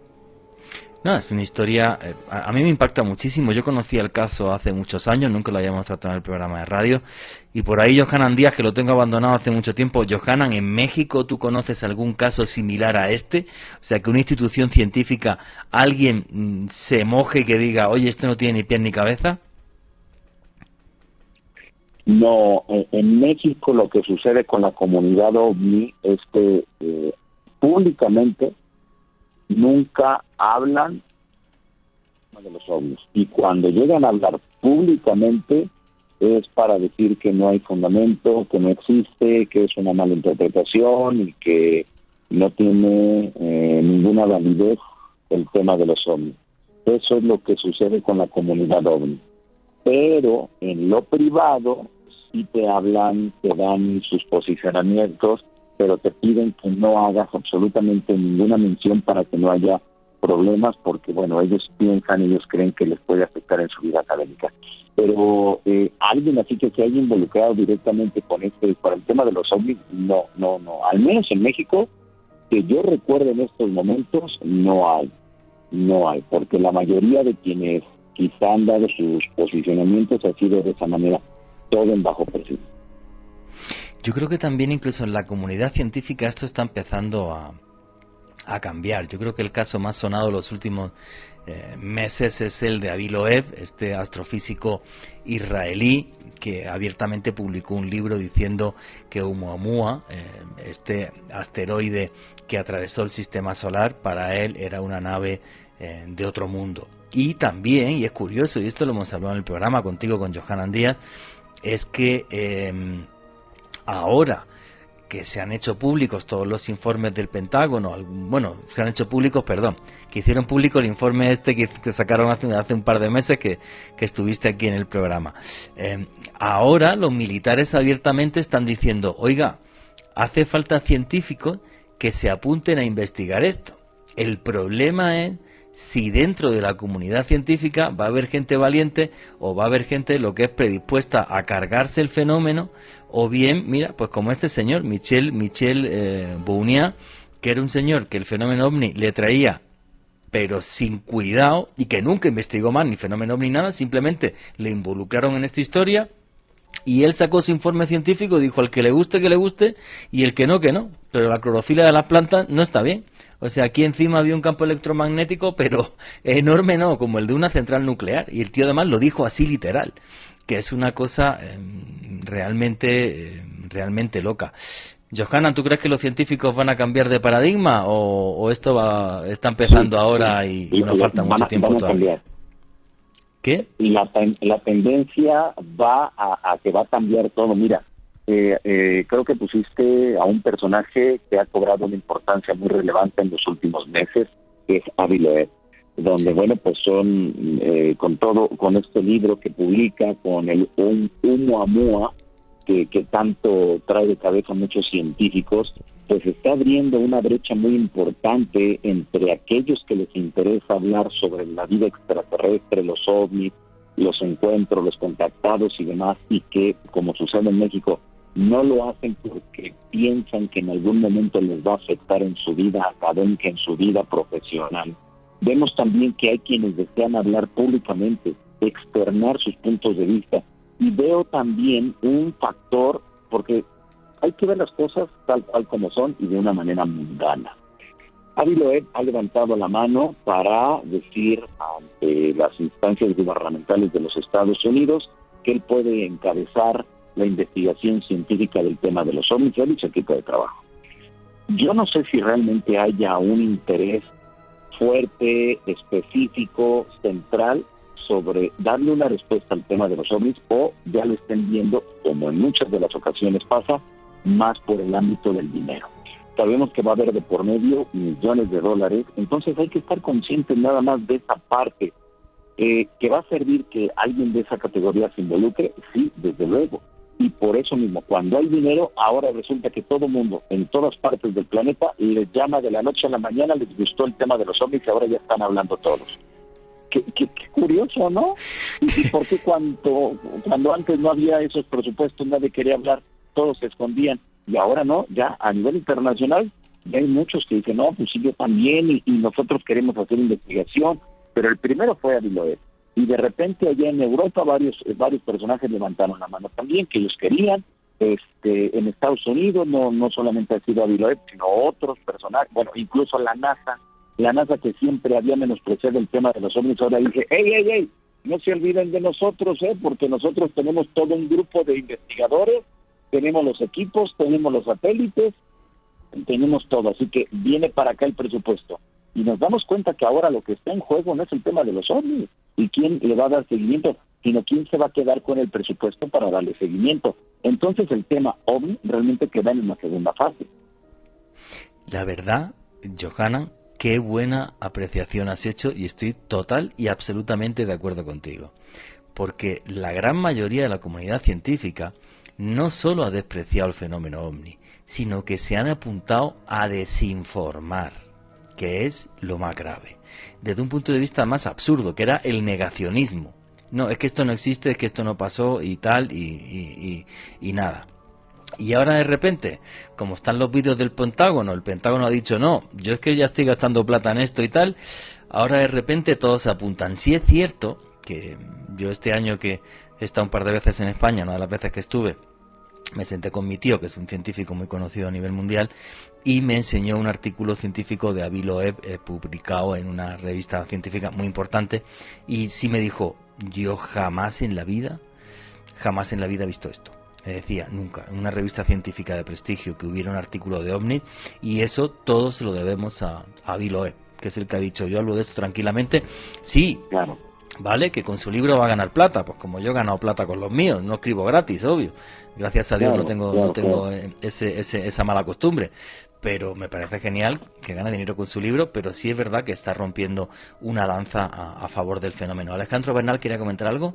No, es una historia, a mí me impacta muchísimo. Yo conocí el caso hace muchos años, nunca lo habíamos tratado en el programa de radio, y por ahí Johanan Díaz, que lo tengo abandonado hace mucho tiempo. Johanan, ¿en México tú conoces algún caso similar a este? O sea, que una institución científica, alguien se moje y que diga, oye, esto no tiene ni pie ni cabeza. No, en México lo que sucede con la comunidad OVNI es que públicamente nunca hablan de los ovnis, y cuando llegan a hablar públicamente es para decir que no hay fundamento, que no existe, que es una mala interpretación y que no tiene ninguna validez el tema de los ovnis. Eso es lo que sucede con la comunidad OVNI. Pero en lo privado sí te hablan, te dan sus posicionamientos, pero te piden que no hagas absolutamente ninguna mención para que no haya problemas, porque bueno, ellos piensan, ellos creen que les puede afectar en su vida académica. Pero alguien así que se haya involucrado directamente con para el tema de los ovnis, no, al menos en México, que yo recuerde en estos momentos, no hay, porque la mayoría de quienes quizá han dado sus posicionamientos ha sido de esa manera, todo en bajo perfil. Yo creo que también incluso en la comunidad científica esto está empezando a cambiar. Yo creo que el caso más sonado de los últimos meses es el de Avi Loeb, este astrofísico israelí que abiertamente publicó un libro diciendo que Oumuamua, este asteroide que atravesó el sistema solar, para él era una nave de otro mundo. Y también, y es curioso, y esto lo hemos hablado en el programa contigo, con Johanan Díaz, es que ahora que se han hecho públicos todos los informes del Pentágono, se han hecho públicos, que hicieron público el informe este que sacaron hace un par de meses que estuviste aquí en el programa. Ahora los militares abiertamente están diciendo, oiga, hace falta científicos que se apunten a investigar esto. El problema es si dentro de la comunidad científica va a haber gente valiente o va a haber gente lo que es predispuesta a cargarse el fenómeno, o bien, mira, pues como este señor, Michel Bougnat, que era un señor que el fenómeno ovni le traía pero sin cuidado y que nunca investigó más ni fenómeno ovni ni nada, simplemente le involucraron en esta historia y él sacó su informe científico y dijo al que le guste y el que no, pero la clorofila de las plantas no está bien. O sea, aquí encima había un campo electromagnético, pero enorme no, como el de una central nuclear. Y el tío además lo dijo así literal, que es una cosa realmente loca. Johanan, ¿tú crees que los científicos van a cambiar de paradigma o esto está empezando ahora y nos falta mucho tiempo todavía? ¿Qué? La tendencia va a que va a cambiar todo. Mira, creo que pusiste a un personaje que ha cobrado una importancia muy relevante en los últimos meses, que es Avi Loeb, donde, bueno, pues son, con este libro que publica, con el Oumuamua, que tanto trae de cabeza a muchos científicos, pues está abriendo una brecha muy importante entre aquellos que les interesa hablar sobre la vida extraterrestre, los ovnis, los encuentros, los contactados y demás, y que, como sucede en México, no lo hacen porque piensan que en algún momento les va a afectar en su vida académica, en su vida profesional. Vemos también que hay quienes desean hablar públicamente, externar sus puntos de vista, y veo también un factor, porque hay que ver las cosas tal cual como son y de una manera mundana. Avi Loeb ha levantado la mano para decir ante las instancias gubernamentales de los Estados Unidos que él puede encabezar la investigación científica del tema de los ovnis y su equipo de trabajo. Yo no sé si realmente haya un interés fuerte, específico, central, sobre darle una respuesta al tema de los ovnis, o ya lo estén viendo, como en muchas de las ocasiones pasa, más por el ámbito del dinero. Sabemos que va a haber de por medio millones de dólares, entonces hay que estar conscientes nada más de esa parte, que va a servir que alguien de esa categoría se involucre, sí, desde luego. Y por eso mismo, cuando hay dinero, ahora resulta que todo mundo, en todas partes del planeta, les llama de la noche a la mañana, les gustó el tema de los ovnis y ahora ya están hablando todos. Qué curioso, ¿no? ¿Y por qué cuando antes no había esos presupuestos, nadie quería hablar, todos se escondían? Y ahora no, ya a nivel internacional, ya hay muchos que dicen, no, pues sí, yo también, y nosotros queremos hacer investigación, pero el primero fue Avi Loeb. Y de repente allá en Europa varios personajes levantaron la mano también, que ellos querían. En Estados Unidos no solamente ha sido Avi Loeb, sino otros personajes, bueno, incluso la NASA que siempre había menospreciado el tema de los ovnis, ahora dice, ¡Ey! No se olviden de nosotros, porque nosotros tenemos todo un grupo de investigadores, tenemos los equipos, tenemos los satélites, tenemos todo, así que viene para acá el presupuesto. Y nos damos cuenta que ahora lo que está en juego no es el tema de los ovnis y quién le va a dar seguimiento, sino quién se va a quedar con el presupuesto para darle seguimiento. Entonces el tema ovni realmente queda en una segunda fase. La verdad, Johanan, qué buena apreciación has hecho y estoy total y absolutamente de acuerdo contigo. Porque la gran mayoría de la comunidad científica no solo ha despreciado el fenómeno ovni, sino que se han apuntado a desinformar, que es lo más grave, desde un punto de vista más absurdo, que era el negacionismo. No, es que esto no existe, es que esto no pasó y tal, y nada. Y ahora de repente, como están los vídeos del Pentágono, el Pentágono ha dicho, no, yo es que ya estoy gastando plata en esto y tal, ahora de repente todos se apuntan. Sí es cierto que yo este año que he estado un par de veces en España, una de las veces que estuve, me senté con mi tío, que es un científico muy conocido a nivel mundial, y me enseñó un artículo científico de Avi Loeb publicado en una revista científica muy importante, y sí me dijo, yo jamás en la vida he visto esto. Me decía, nunca, en una revista científica de prestigio que hubiera un artículo de ovni, y eso todo se lo debemos a Avi Loeb, que es el que ha dicho, yo hablo de esto tranquilamente, sí, claro. Vale, que con su libro va a ganar plata, pues como yo he ganado plata con los míos, no escribo gratis, obvio, gracias a Dios no tengo esa mala costumbre, pero me parece genial que gane dinero con su libro, pero sí es verdad que está rompiendo una lanza a favor del fenómeno. Alejandro Bernal, ¿quería comentar algo?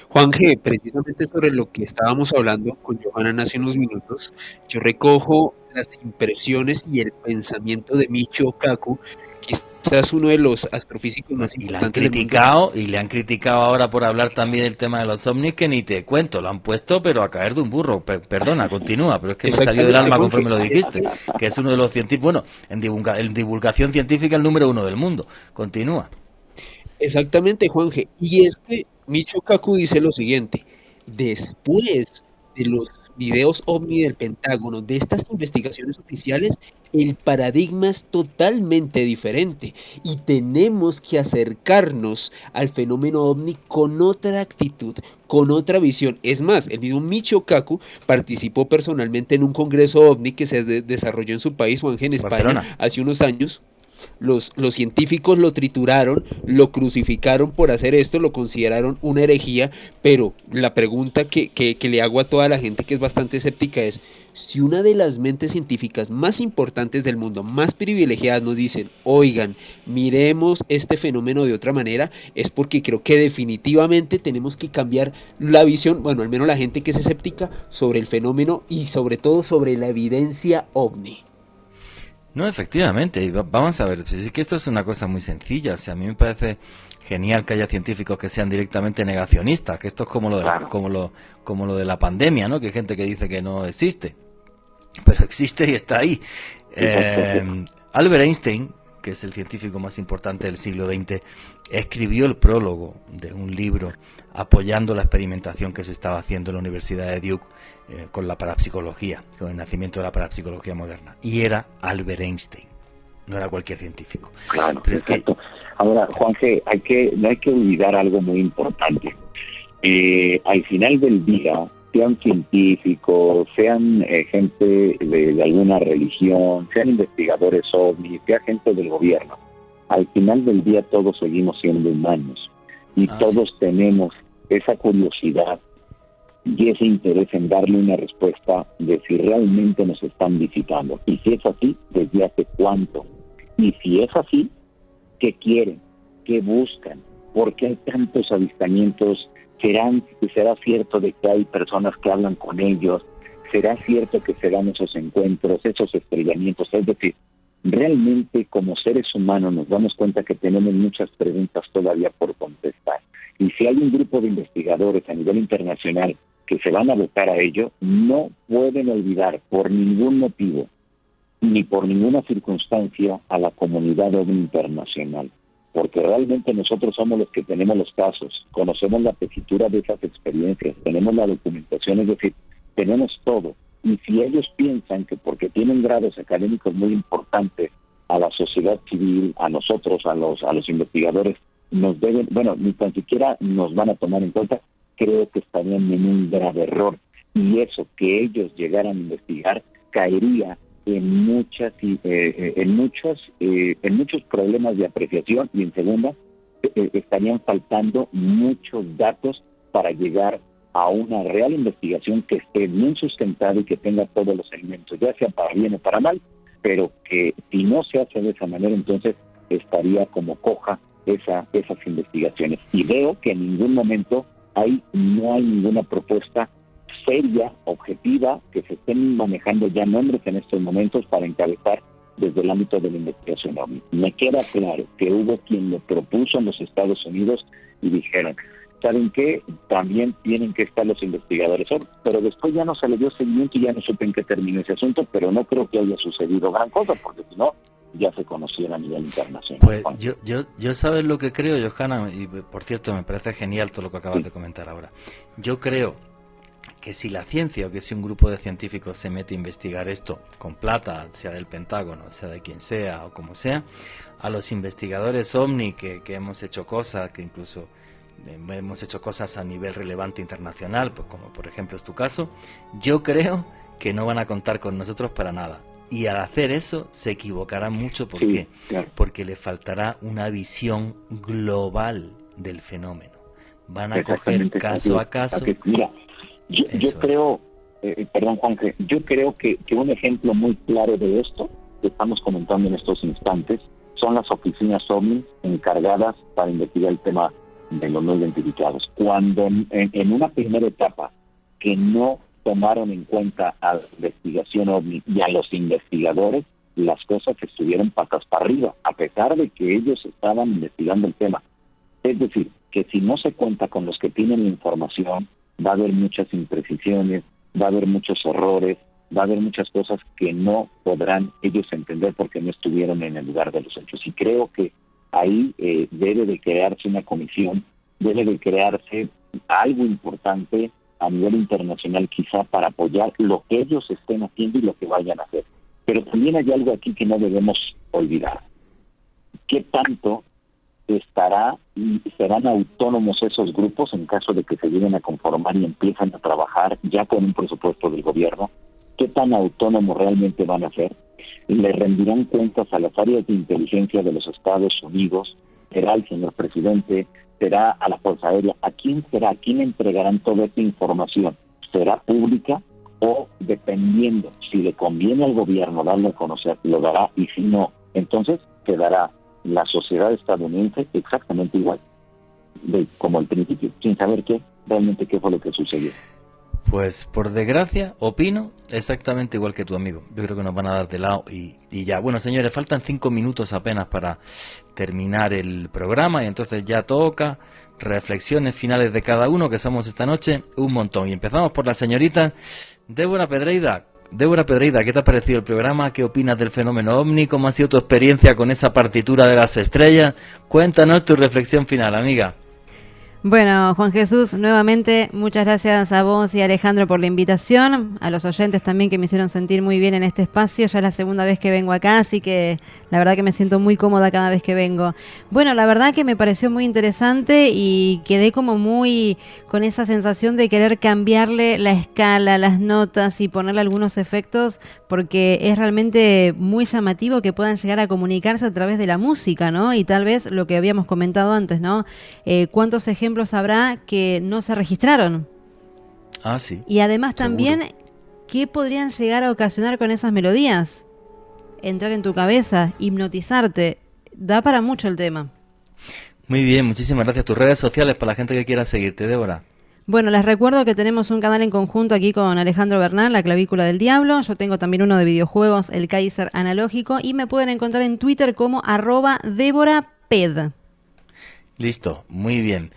Juan G., precisamente sobre lo que estábamos hablando con Johanan hace unos minutos, yo recojo las impresiones y el pensamiento de Michio Kaku, quizás uno de los astrofísicos más importantes del mundo. Y le han criticado ahora por hablar también del tema de los ovnis, que ni te cuento, lo han puesto pero a caer de un burro. Perdona, continúa, pero es que me salió del alma conforme lo dijiste, que es uno de los científicos, bueno, en divulgación científica el número 1 del mundo. Continúa. Exactamente, Juan G. Y es que Michio Kaku dice lo siguiente: después de los videos ovni del Pentágono, de estas investigaciones oficiales, el paradigma es totalmente diferente y tenemos que acercarnos al fenómeno ovni con otra actitud, con otra visión. Es más, el mismo Michio Kaku participó personalmente en un congreso ovni que se desarrolló en su país, Juan G., en España, hace unos años. los científicos lo trituraron, lo crucificaron por hacer esto, lo consideraron una herejía, pero la pregunta que le hago a toda la gente que es bastante escéptica es, si una de las mentes científicas más importantes del mundo, más privilegiadas, nos dicen, oigan, miremos este fenómeno de otra manera, es porque creo que definitivamente tenemos que cambiar la visión, bueno, al menos la gente que es escéptica, sobre el fenómeno y sobre todo sobre la evidencia ovni. No, efectivamente, y vamos a ver, pues es que esto es una cosa muy sencilla, o sea, a mí me parece genial que haya científicos que sean directamente negacionistas, que esto es como lo de como lo de la pandemia, ¿no? Que hay gente que dice que no existe, pero existe y está ahí. Albert Einstein, que es el científico más importante del siglo XX, escribió el prólogo de un libro apoyando la experimentación que se estaba haciendo en la Universidad de Duke con la parapsicología, con el nacimiento de la parapsicología moderna. Y era Albert Einstein, no era cualquier científico. Claro, pero exacto. Ahora, Juanje, no hay que olvidar algo muy importante. Al final del día, sean científicos, sean gente de alguna religión, sean investigadores ovni, sea gente del gobierno, al final del día todos seguimos siendo humanos y todos tenemos esa curiosidad y ese interés en darle una respuesta de si realmente nos están visitando. Y si es así, ¿desde hace cuánto? Y si es así, ¿qué quieren? ¿Qué buscan? ¿Por qué hay tantos avistamientos? ¿Será cierto de que hay personas que hablan con ellos? ¿Será cierto que se dan esos encuentros, esos estrellamientos? Es decir, realmente como seres humanos nos damos cuenta que tenemos muchas preguntas todavía por contestar. Y si hay un grupo de investigadores a nivel internacional que se van a abocar a ello, no pueden olvidar por ningún motivo ni por ninguna circunstancia a la comunidad ovni internacional, porque realmente nosotros somos los que tenemos los casos, conocemos la tesitura de esas experiencias, tenemos la documentación, es decir, tenemos todo. Y si ellos piensan que porque tienen grados académicos muy importantes a la sociedad civil, a nosotros, a los investigadores, nos deben, bueno, ni tan siquiera nos van a tomar en cuenta, creo que estarían en un grave error. Y eso, que ellos llegaran a investigar, caería en muchos problemas de apreciación, y en segunda, estarían faltando muchos datos para llegar a una real investigación que esté bien sustentada y que tenga todos los elementos, ya sea para bien o para mal, pero que si no se hace de esa manera, entonces estaría como coja esas investigaciones. Y veo que en ningún momento no hay ninguna propuesta seria, objetiva, que se estén manejando ya nombres en estos momentos para encabezar desde el ámbito de la investigación OVNI. Me queda claro que hubo quien lo propuso en los Estados Unidos y dijeron, ¿saben qué? También tienen que estar los investigadores OVNI, pero después ya no se le dio seguimiento y ya no supe en qué terminó ese asunto, pero no creo que haya sucedido gran cosa, porque si no, ya se conociera a nivel internacional. Pues yo sabes lo que creo, Johanna, y por cierto me parece genial todo lo que acabas de comentar ahora. Yo creo que si la ciencia o que si un grupo de científicos se mete a investigar esto con plata, sea del Pentágono, sea de quien sea o como sea, a los investigadores OVNI que hemos hecho cosas, que incluso hemos hecho cosas a nivel relevante internacional, pues como por ejemplo es tu caso, yo creo que no van a contar con nosotros para nada. Y al hacer eso se equivocarán mucho. ¿Por qué? Claro. Porque les faltará una visión global del fenómeno. Van a coger caso a caso. Mira, yo creo, perdón Juanje, yo creo que un ejemplo muy claro de esto que estamos comentando en estos instantes son las oficinas OVNI encargadas para investigar el tema de los no identificados. Cuando en una primera etapa que no tomaron en cuenta a la investigación OVNI y a los investigadores, las cosas estuvieron patas para arriba, a pesar de que ellos estaban investigando el tema. Es decir, que si no se cuenta con los que tienen la información, va a haber muchas imprecisiones, va a haber muchos errores, va a haber muchas cosas que no podrán ellos entender porque no estuvieron en el lugar de los hechos. Y creo que ahí debe de crearse una comisión, debe de crearse algo importante a nivel internacional quizá para apoyar lo que ellos estén haciendo y lo que vayan a hacer. Pero también hay algo aquí que no debemos olvidar. ¿Qué tanto estará y serán autónomos esos grupos en caso de que se lleguen a conformar y empiezan a trabajar ya con un presupuesto del gobierno? ¿Qué tan autónomos realmente van a ser? le rendirán cuentas a las áreas de inteligencia de los Estados Unidos, será al señor presidente, será a la Fuerza Aérea. ¿A quién será? ¿A quién entregarán toda esta información? ¿Será pública o, dependiendo, si le conviene al gobierno darlo a conocer, lo dará, y si no, entonces quedará la sociedad estadounidense exactamente igual como al principio, sin saber realmente qué fue lo que sucedió? Pues por desgracia, opino exactamente igual que tu amigo. Yo creo que nos van a dar de lado y ya. Bueno, señores, faltan 5 minutos apenas para terminar el programa y entonces ya toca reflexiones finales de cada uno, que somos esta noche un montón. Y empezamos por la señorita Débora Pedreira. Débora Pedreira, ¿qué te ha parecido el programa? ¿Qué opinas del fenómeno OVNI? ¿Cómo ha sido tu experiencia con esa partitura de las estrellas? Cuéntanos tu reflexión final, amiga. Bueno, Juan Jesús, nuevamente muchas gracias a vos y a Alejandro por la invitación, a los oyentes también que me hicieron sentir muy bien en este espacio. Ya es la segunda vez que vengo acá, así que la verdad que me siento muy cómoda cada vez que vengo. Bueno, la verdad que me pareció muy interesante y quedé como muy con esa sensación de querer cambiarle la escala, las notas y ponerle algunos efectos, porque es realmente muy llamativo que puedan llegar a comunicarse a través de la música, ¿no? Y tal vez lo que habíamos comentado antes, ¿no? ¿Cuántos ejemplos habrá que no se registraron? Ah, sí. Y además seguro. También, ¿qué podrían llegar a ocasionar con esas melodías? Entrar en tu cabeza, hipnotizarte. Da para mucho el tema. Muy bien, muchísimas gracias. Tus redes sociales para la gente que quiera seguirte, Débora. Bueno, les recuerdo que tenemos un canal en conjunto aquí con Alejandro Bernal, La Clavícula del Diablo. Yo tengo también uno de videojuegos, El Kaiser Analógico. Y me pueden encontrar en Twitter como @DéboraPed. Listo, muy bien.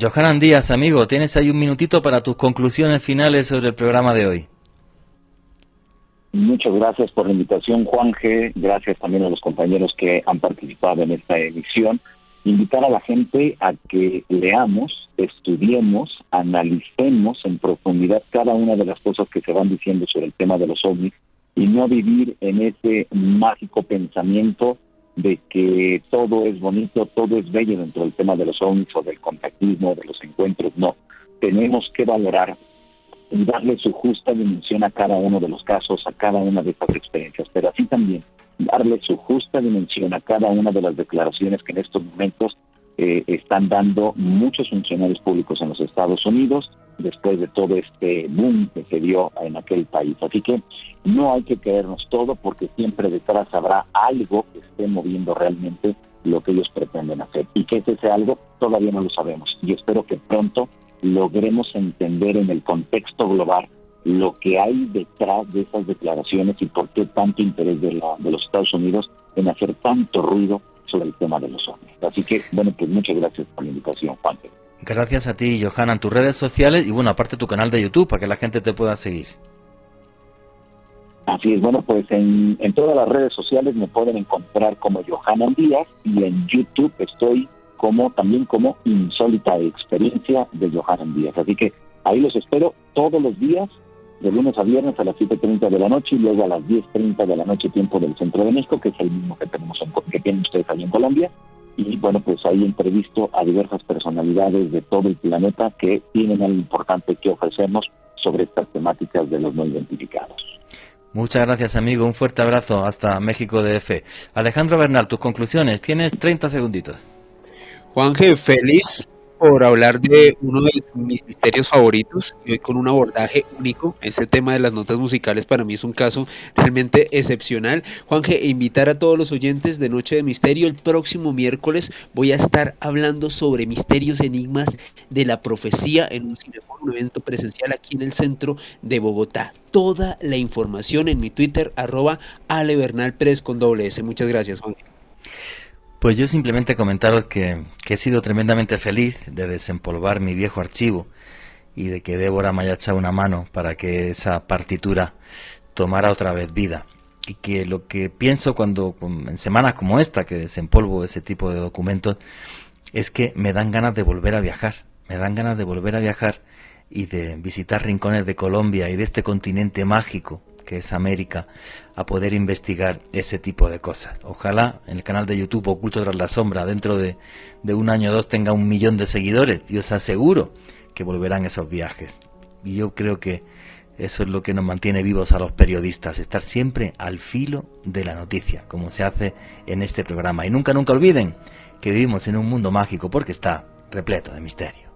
Johanan Díaz, amigo, tienes ahí un minutito para tus conclusiones finales sobre el programa de hoy. Muchas gracias por la invitación, Juan G. Gracias también a los compañeros que han participado en esta emisión. Invitar a la gente a que leamos, estudiemos, analicemos en profundidad cada una de las cosas que se van diciendo sobre el tema de los ovnis y no vivir en ese mágico pensamiento de que todo es bonito, todo es bello dentro del tema de los ovnis o del contactismo, de los encuentros. No, tenemos que valorar y darle su justa dimensión a cada uno de los casos, a cada una de estas experiencias, pero así también darle su justa dimensión a cada una de las declaraciones que en estos momentos están dando muchos funcionarios públicos en los Estados Unidos después de todo este boom que se dio en aquel país. Así que no hay que creernos todo, porque siempre detrás habrá algo que esté moviendo realmente lo que ellos pretenden hacer. Y que ese algo todavía no lo sabemos. Y espero que pronto logremos entender en el contexto global lo que hay detrás de esas declaraciones y por qué tanto interés de los Estados Unidos en hacer tanto ruido sobre el tema de los ovnis. Así que, bueno, pues muchas gracias por la invitación, Juan. Gracias a ti, Johanan. Tus redes sociales y, bueno, aparte tu canal de YouTube, para que la gente te pueda seguir. Así es, bueno, pues en todas las redes sociales me pueden encontrar como Johanan Díaz, y en YouTube estoy también como Insólita Experiencia de Johanan Díaz. Así que ahí los espero todos los días, de lunes a viernes a las 7:30 de la noche y luego a las 10:30 de la noche, tiempo del Centro de México, que es el mismo que que tienen ustedes allí en Colombia. Y bueno, pues ahí entrevisto a diversas personalidades de todo el planeta que tienen algo importante que ofrecernos sobre estas temáticas de los no identificados. Muchas gracias, amigo. Un fuerte abrazo hasta México DF. Alejandro Bernal, tus conclusiones. Tienes 30 segunditos. Juanje, feliz por hablar de uno de mis misterios favoritos y hoy con un abordaje único. Este tema de las notas musicales para mí es un caso realmente excepcional. Juanje, invitar a todos los oyentes de Noche de Misterio. El próximo miércoles voy a estar hablando sobre misterios, enigmas de la profecía en un cineforo, un evento presencial aquí en el centro de Bogotá. Toda la información en mi Twitter, @alebernalpress con @S. Muchas gracias, Juanje. Pues yo simplemente comentaros que he sido tremendamente feliz de desempolvar mi viejo archivo y de que Débora me haya echado una mano para que esa partitura tomara otra vez vida. Y que lo que pienso en semanas como esta, que desempolvo ese tipo de documentos, es que me dan ganas de volver a viajar. Me dan ganas de volver a viajar y de visitar rincones de Colombia y de este continente mágico que es América, a poder investigar ese tipo de cosas. Ojalá en el canal de YouTube Oculto tras la sombra dentro de 1 año o 2 tenga 1 millón de seguidores, y os aseguro que volverán esos viajes. Y yo creo que Eso es lo que nos mantiene vivos a los periodistas, estar siempre al filo de la noticia, como se hace en este programa. Y nunca olviden que vivimos en un mundo mágico porque está repleto de misterio.